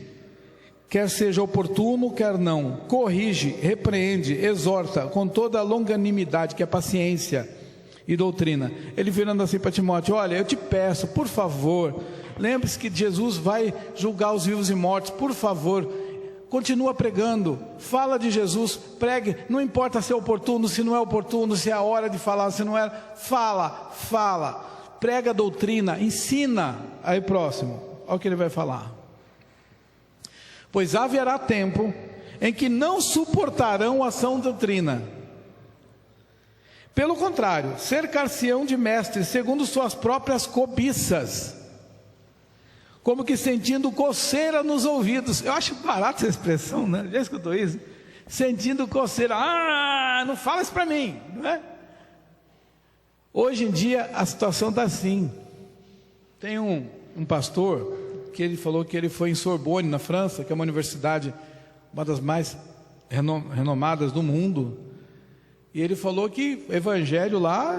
Speaker 4: quer seja oportuno, quer não, corrige, repreende, exorta, com toda a longanimidade, que é paciência e doutrina. Ele virando assim para Timóteo: olha, eu te peço, por favor, lembre-se que Jesus vai julgar os vivos e mortos, por favor, continua pregando, fala de Jesus, pregue, não importa se é oportuno, se não é oportuno, se é a hora de falar, se não é, fala, prega a doutrina, ensina. Aí próximo, olha o que ele vai falar: pois haverá tempo em que não suportarão a sã doutrina, pelo contrário, cercar-se-ão de mestres segundo suas próprias cobiças, como que sentindo coceira nos ouvidos. Eu acho barato essa expressão, né? Já escutou isso? Sentindo coceira. Não fala isso para mim, não é? Hoje em dia a situação está assim. Tem um pastor que ele falou que ele foi em Sorbonne, na França, que é uma universidade, uma das mais renomadas do mundo, e ele falou que evangelho lá,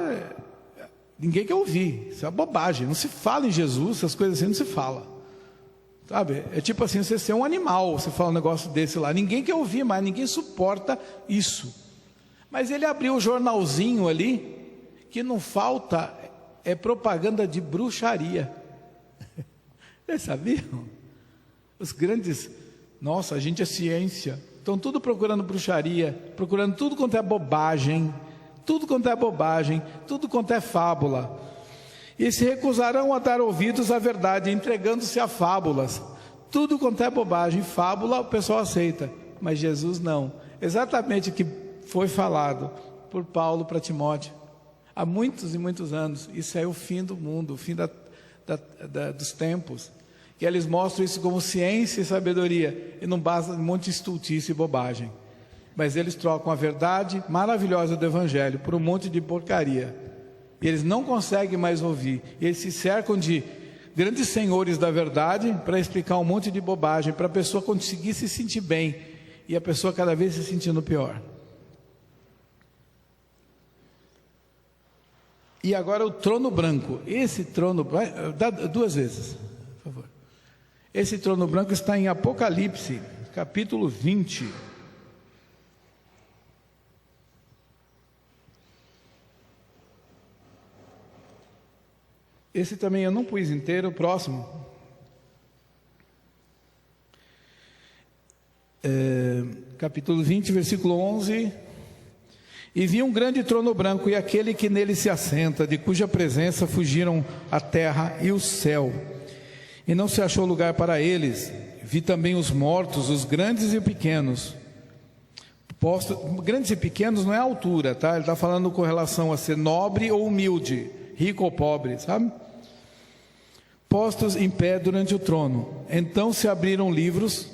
Speaker 4: ninguém quer ouvir, isso é bobagem, não se fala em Jesus, essas coisas assim não se fala, sabe? É tipo assim, você ser um animal, você fala um negócio desse lá, ninguém quer ouvir mais, ninguém suporta isso. Mas ele abriu um jornalzinho ali, que não falta, é propaganda de bruxaria. Vocês sabiam? Os grandes, nossa, a gente é ciência, estão tudo procurando bruxaria, procurando tudo quanto é bobagem, tudo quanto é fábula, e se recusarão a dar ouvidos à verdade, entregando-se a fábulas. Tudo quanto é bobagem, fábula, o pessoal aceita, mas Jesus não. Exatamente o que foi falado por Paulo para Timóteo há muitos e muitos anos. Isso é o fim do mundo, o fim dos tempos, que eles mostram isso como ciência e sabedoria, e não basta um monte de estultice e bobagem, mas eles trocam a verdade maravilhosa do Evangelho por um monte de porcaria, e eles não conseguem mais ouvir, e eles se cercam de grandes senhores da verdade para explicar um monte de bobagem, para a pessoa conseguir se sentir bem, e a pessoa cada vez se sentindo pior. E agora o trono branco. Esse trono, dá duas vezes, por favor. Esse trono branco está em Apocalipse, capítulo 20. Esse também eu não pus inteiro, o próximo. Capítulo 20, versículo 11. E vi um grande trono branco e aquele que nele se assenta, de cuja presença fugiram a terra e o céu, e não se achou lugar para eles. Vi também os mortos, os grandes e pequenos. Grandes e pequenos não é a altura, tá? Ele está falando com relação a ser nobre ou humilde, rico ou pobre, sabe? Postos em pé durante o trono. Então se abriram livros,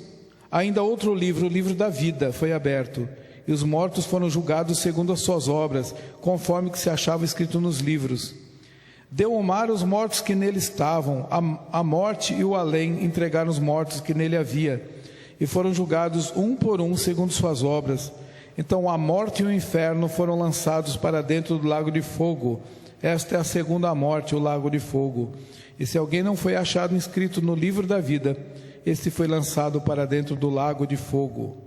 Speaker 4: ainda outro livro, o livro da vida, foi aberto. E os mortos foram julgados segundo as suas obras, conforme que se achava escrito nos livros. Deu o mar os mortos que nele estavam, a morte e o além entregaram os mortos que nele havia, e foram julgados um por um segundo suas obras. Então a morte e o inferno foram lançados para dentro do lago de fogo. Esta é a segunda morte, o lago de fogo. E se alguém não foi achado inscrito no livro da vida, este foi lançado para dentro do lago de fogo.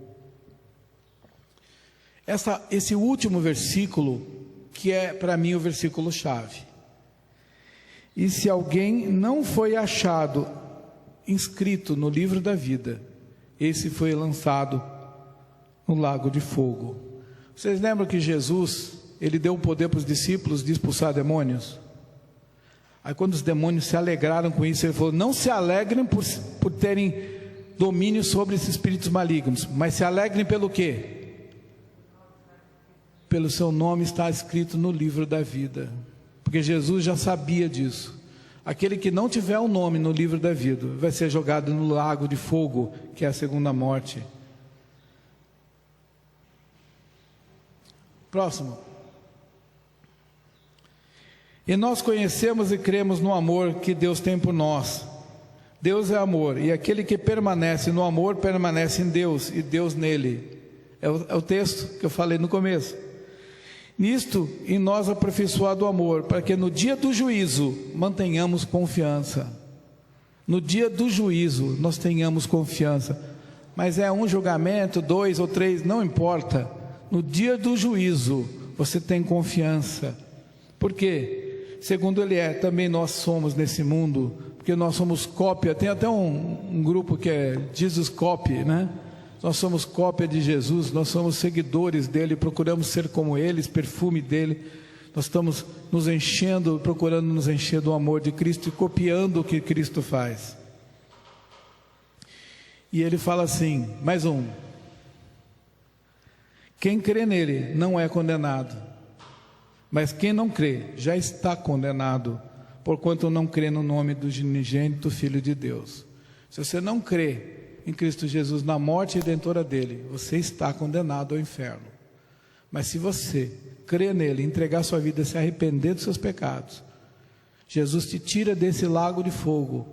Speaker 4: Esse último versículo, que é para mim o versículo-chave. E se alguém não foi achado inscrito no livro da vida, esse foi lançado no lago de fogo. Vocês lembram que Jesus, ele deu o poder para os discípulos de expulsar demônios? Aí quando os demônios se alegraram com isso, ele falou: não se alegrem por terem domínio sobre esses espíritos malignos, mas se alegrem pelo quê? Pelo seu nome estar escrito no livro da vida. Porque Jesus já sabia disso. Aquele que não tiver o nome no livro da vida vai ser jogado no lago de fogo, que é a segunda morte. Próximo. E nós conhecemos e cremos no amor que Deus tem por nós. Deus é amor, e aquele que permanece no amor permanece em Deus, e Deus nele. É o texto que eu falei no começo. Nisto, em nós aperfeiçoado o amor, para que no dia do juízo mantenhamos confiança. No dia do juízo nós tenhamos confiança. Mas é um julgamento, 2 ou 3, não importa. No dia do juízo você tem confiança. Por quê? Segundo ele é, também nós somos nesse mundo, porque nós somos cópia. Tem até um grupo que é Jesus Copy, né? Nós somos cópia de Jesus, nós somos seguidores dele, procuramos ser como eles, perfume dele. Nós estamos nos enchendo, procurando nos encher do amor de Cristo e copiando o que Cristo faz. E ele fala assim, mais um: quem crê nele não é condenado, mas quem não crê já está condenado, porquanto não crê no nome do unigênito Filho de Deus. Se você não crê em Cristo Jesus, na morte redentora dele, você está condenado ao inferno. Mas se você crer nele, entregar sua vida, se arrepender dos seus pecados, Jesus te tira desse lago de fogo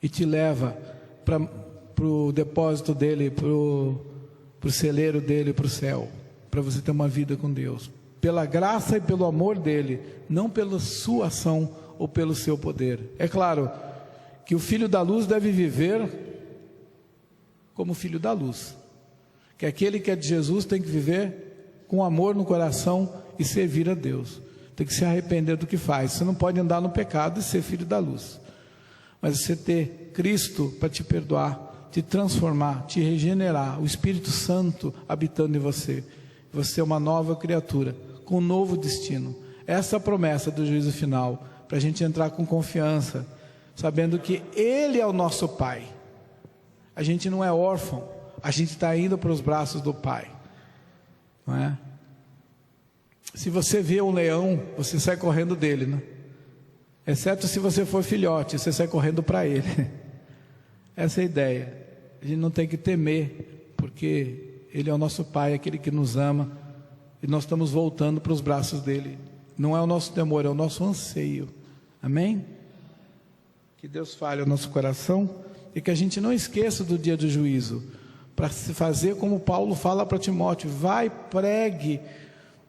Speaker 4: e te leva para o depósito dele, para o celeiro dele, para o céu, para você ter uma vida com Deus, pela graça e pelo amor dele, não pela sua ação ou pelo seu poder. É claro que o filho da luz deve viver como filho da luz, que aquele que é de Jesus tem que viver com amor no coração e servir a Deus, tem que se arrepender do que faz. Você não pode andar no pecado e ser filho da luz, mas você ter Cristo para te perdoar, te transformar, te regenerar, o Espírito Santo habitando em você. Você é uma nova criatura, com um novo destino. Essa é a promessa do juízo final, para a gente entrar com confiança, sabendo que Ele é o nosso Pai. A gente não é órfão, a gente está indo para os braços do Pai, não é? Se você vê um leão, você sai correndo dele, né? Exceto se você for filhote, você sai correndo para ele. Essa é a ideia. A gente não tem que temer, porque Ele é o nosso Pai, aquele que nos ama, e nós estamos voltando para os braços dele. Não é o nosso temor, é o nosso anseio. Amém? Que Deus fale ao nosso coração. E que a gente não esqueça do dia do juízo, para se fazer como Paulo fala para Timóteo: vai, pregue,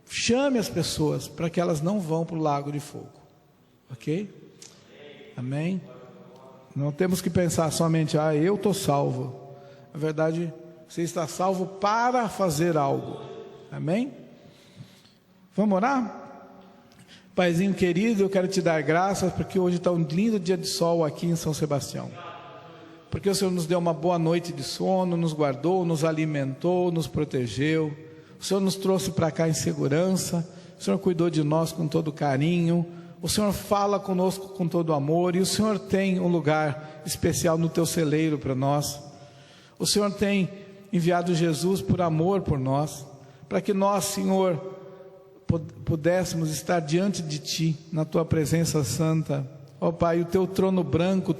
Speaker 4: chame as pessoas, para que elas não vão para o lago de fogo, ok? Amém? Não temos que pensar somente, eu estou salvo. Na verdade, você está salvo para fazer algo, amém? Vamos orar? Paizinho querido, eu quero te dar graças porque hoje está um lindo dia de sol aqui em São Sebastião. Porque o Senhor nos deu uma boa noite de sono, nos guardou, nos alimentou, nos protegeu. O Senhor nos trouxe para cá em segurança. O Senhor cuidou de nós com todo carinho. O Senhor fala conosco com todo amor. E o Senhor tem um lugar especial no teu celeiro para nós. O Senhor tem enviado Jesus por amor por nós, para que nós, Senhor, pudéssemos estar diante de Ti, na Tua presença santa. Ó Pai, o Teu trono branco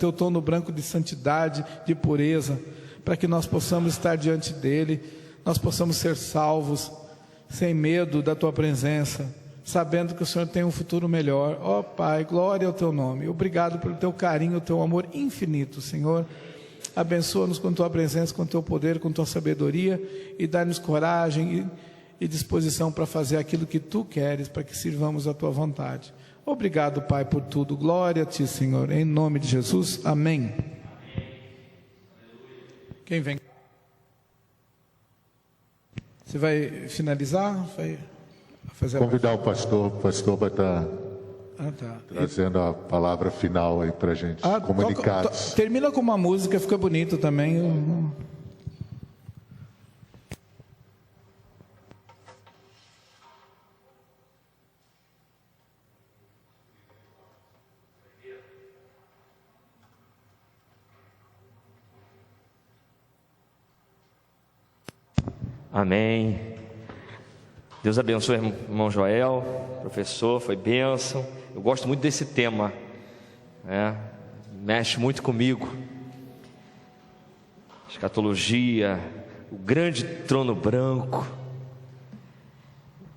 Speaker 4: de santidade, de pureza, para que nós possamos estar diante dEle, nós possamos ser salvos, sem medo da Tua presença, sabendo que o Senhor tem um futuro melhor. Ó Pai, glória ao Teu nome. Obrigado pelo Teu carinho, o Teu amor infinito, Senhor. Abençoa-nos com Tua presença, com Teu poder, com Tua sabedoria, e dá-nos coragem e disposição para fazer aquilo que Tu queres, para que sirvamos a Tua vontade. Obrigado, Pai, por tudo. Glória a Ti, Senhor. Em nome de Jesus. Amém. Quem vem? Você vai finalizar? Vai fazer
Speaker 1: Convidar o pastor vai estar trazendo a palavra final aí para a gente, comunicados.
Speaker 4: Termina com uma música, fica bonito também.
Speaker 5: Amém. Deus abençoe o irmão Joel, professor, foi bênção. Eu gosto muito desse tema, mexe muito comigo. Escatologia, o grande trono branco.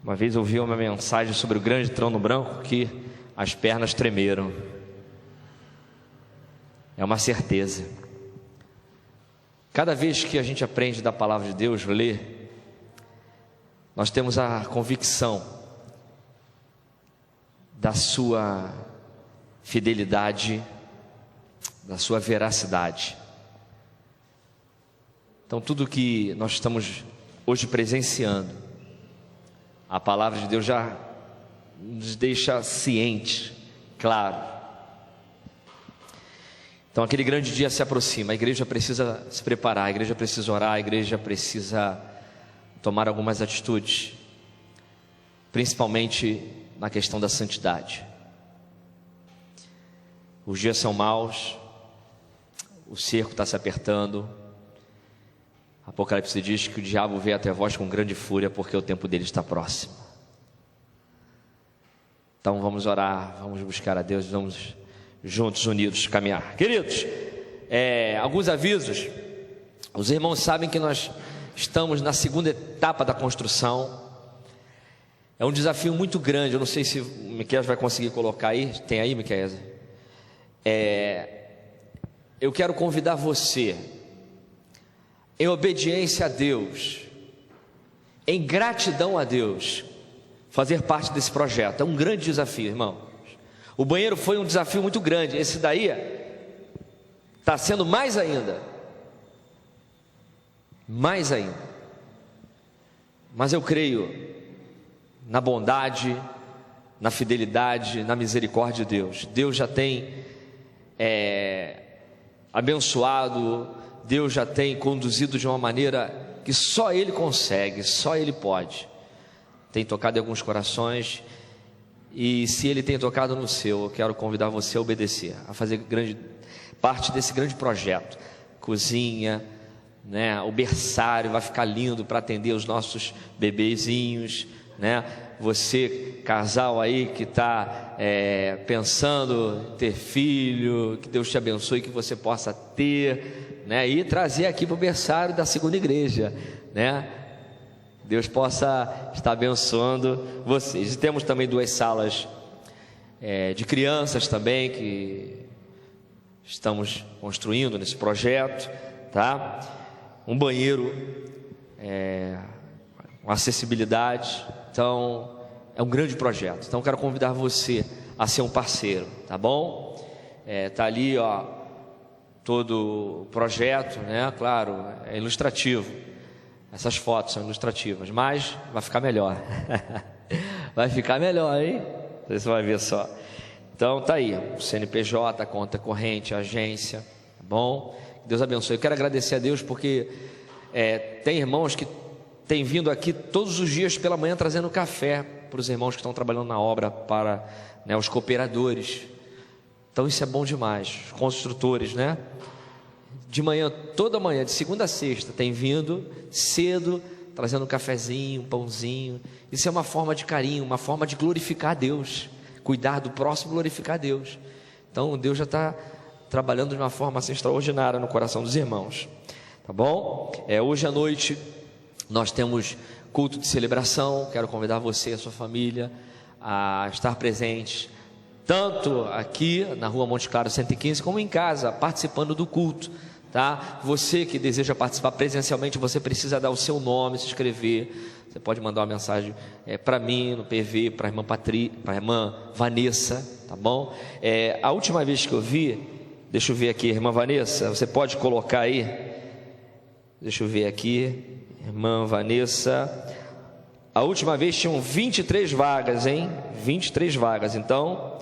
Speaker 5: Uma vez eu ouvi uma mensagem sobre o grande trono branco que as pernas tremeram. É uma certeza. Cada vez que a gente aprende da palavra de Deus, lê, nós temos a convicção da sua fidelidade, da sua veracidade. Então, tudo que nós estamos hoje presenciando, a palavra de Deus já nos deixa cientes, claro. Então, aquele grande dia se aproxima, a igreja precisa se preparar, a igreja precisa orar, a igreja precisa tomar algumas atitudes, principalmente na questão da santidade. Os dias são maus, o cerco está se apertando. Apocalipse diz que o diabo veio até vós com grande fúria, porque o tempo dele está próximo. Então vamos orar, vamos buscar a Deus, vamos juntos, unidos, caminhar. Queridos, alguns avisos. Os irmãos sabem que nós estamos na segunda etapa da construção. É um desafio muito grande. Eu não sei se o Miquel vai conseguir colocar aí. Tem aí, Miquel? Eu quero convidar você, em obediência a Deus, em gratidão a Deus, fazer parte desse projeto. É um grande desafio, irmão. O banheiro foi um desafio muito grande. Esse daí está sendo mais ainda. Mais ainda. Mas eu creio na bondade, na fidelidade, na misericórdia de Deus. Deus já tem abençoado, Deus já tem conduzido de uma maneira que só Ele consegue, só Ele pode. Tem tocado em alguns corações, e se Ele tem tocado no seu, eu quero convidar você a obedecer, a fazer parte desse grande projeto. Cozinha, o berçário vai ficar lindo para atender os nossos bebezinhos, Você, casal aí que está pensando em ter filho, que Deus te abençoe, que você possa ter, e trazer aqui para o berçário da segunda igreja, Deus possa estar abençoando vocês. E temos também 2 salas de crianças também, que estamos construindo nesse projeto, tá? Um banheiro, com acessibilidade. Então, é um grande projeto. Então, quero convidar você a ser um parceiro, tá bom? Tá ali, todo o projeto, Claro, é ilustrativo. Essas fotos são ilustrativas, mas vai ficar melhor. Vai ficar melhor, hein? Você vai ver só. Então tá aí, o CNPJ, conta corrente, agência, tá bom? Deus abençoe. Eu quero agradecer a Deus porque tem irmãos que têm vindo aqui todos os dias pela manhã trazendo café para os irmãos que estão trabalhando na obra, para os cooperadores. Então isso é bom demais. Os construtores, né? De manhã, toda manhã, de segunda a sexta, tem vindo cedo, trazendo um cafezinho, um pãozinho. Isso é uma forma de carinho, uma forma de glorificar a Deus. Cuidar do próximo, glorificar a Deus. Então Deus já está trabalhando de uma forma assim extraordinária no coração dos irmãos, tá bom? Hoje à noite nós temos culto de celebração. Quero convidar você e a sua família a estar presentes, tanto aqui na Rua Monte Claro 115, como em casa, participando do culto, tá? Você que deseja participar presencialmente, você precisa dar o seu nome, se inscrever. Você pode mandar uma mensagem para mim, no PV, para a irmã Vanessa, tá bom? A última vez que eu vi, deixa eu ver aqui, irmã Vanessa, você pode colocar aí, deixa eu ver aqui, irmã Vanessa, a última vez tinham 23 vagas, hein? 23 vagas, então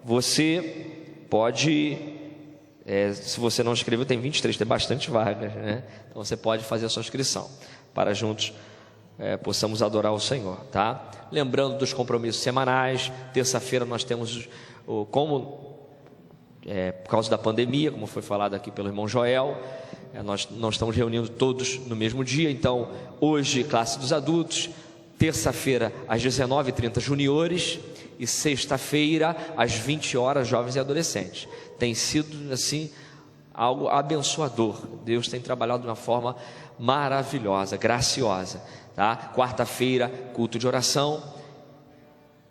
Speaker 5: você pode, se você não inscreveu, tem 23, tem bastante vagas, né? Então você pode fazer a sua inscrição, para juntos possamos adorar o Senhor, tá? Lembrando dos compromissos semanais. Terça-feira nós temos, por causa da pandemia, como foi falado aqui pelo irmão Joel, nós não estamos reunindo todos no mesmo dia. Então hoje classe dos adultos, terça-feira às 19h30 juniores, e sexta-feira às 20 horas jovens e adolescentes. Tem sido assim algo abençoador. Deus tem trabalhado de uma forma maravilhosa, graciosa, tá? Quarta-feira, culto de oração.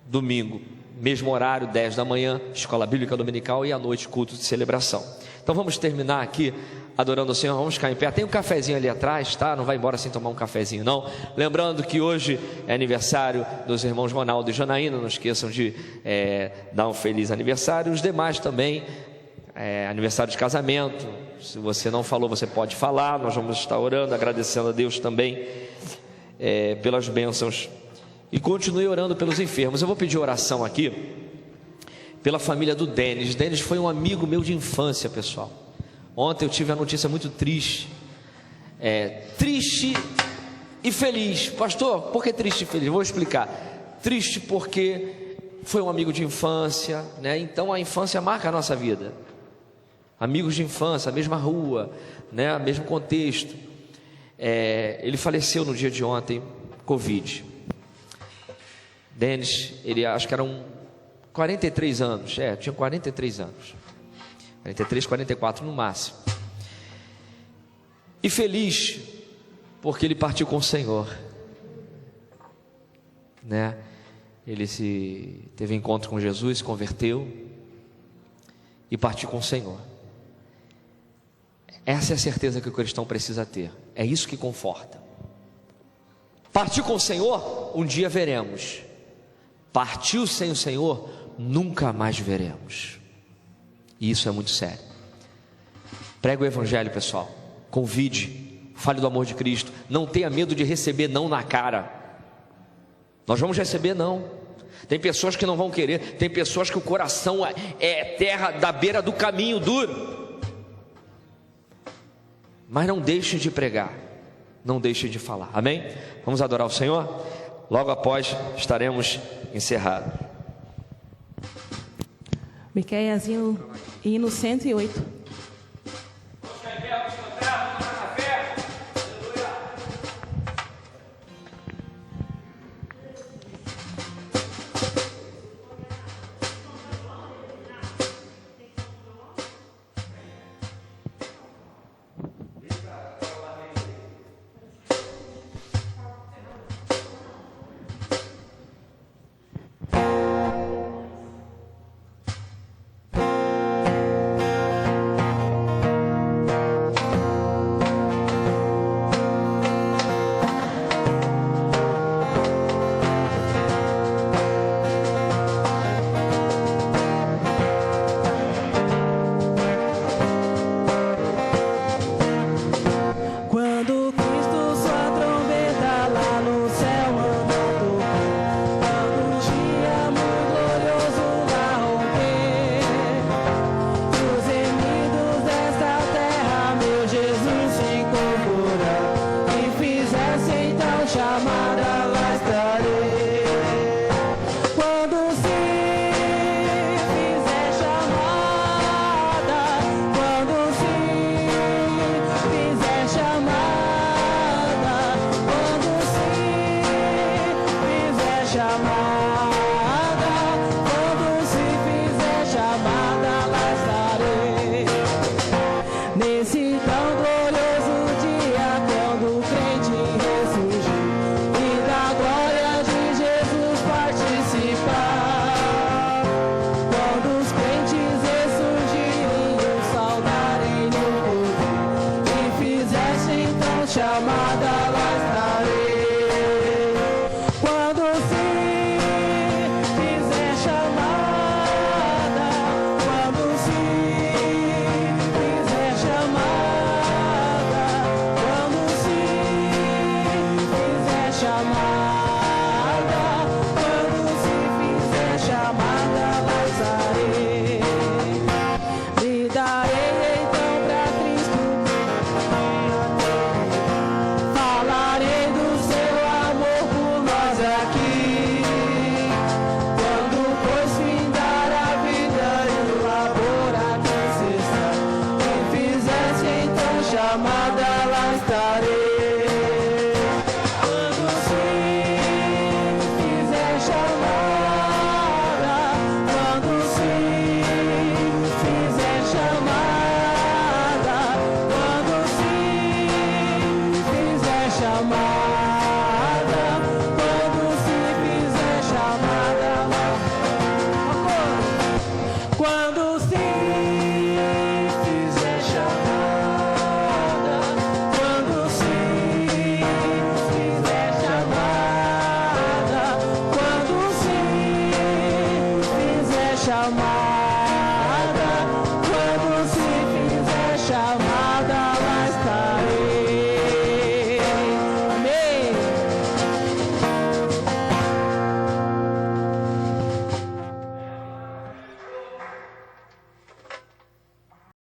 Speaker 5: Domingo, mesmo horário, 10 da manhã, escola bíblica dominical, e à noite, culto de celebração. Então vamos terminar aqui adorando o Senhor. Vamos ficar em pé. Tem um cafezinho ali atrás, tá? Não vai embora sem tomar um cafezinho, não. Lembrando que hoje é aniversário dos irmãos Ronaldo e Janaína. Não esqueçam de dar um feliz aniversário. Os demais também, aniversário de casamento. Se você não falou, você pode falar. Nós vamos estar orando, agradecendo a Deus também pelas bênçãos, e continue orando pelos enfermos. Eu vou pedir oração aqui pela família do Denis. Denis foi um amigo meu de infância, pessoal. Ontem eu tive a notícia muito triste, triste e feliz. Pastor, por que triste e feliz? Vou explicar. Triste porque foi um amigo de infância, né? Então a infância marca a nossa vida. Amigos de infância, a mesma rua, né? O mesmo contexto. Ele faleceu no dia de ontem, Covid. Denis, ele acho que era 43 anos, tinha 43 anos. 43, 44 no máximo. E feliz porque ele partiu com o Senhor, né? Ele teve encontro com Jesus, se converteu e partiu com o Senhor. Essa é a certeza que o cristão precisa ter. É isso que conforta. Partiu com o Senhor, um dia veremos. Partiu sem o Senhor, nunca mais veremos. E isso é muito sério. Pregue o evangelho, pessoal. Convide, fale do amor de Cristo. Não tenha medo de receber não na cara. Nós vamos receber não. Tem pessoas que não vão querer. Tem pessoas que o coração é terra da beira do caminho duro. Mas não deixe de pregar, não deixe de falar, amém? Vamos adorar o Senhor? Logo após estaremos encerrados.
Speaker 3: Miqueias, hino 108.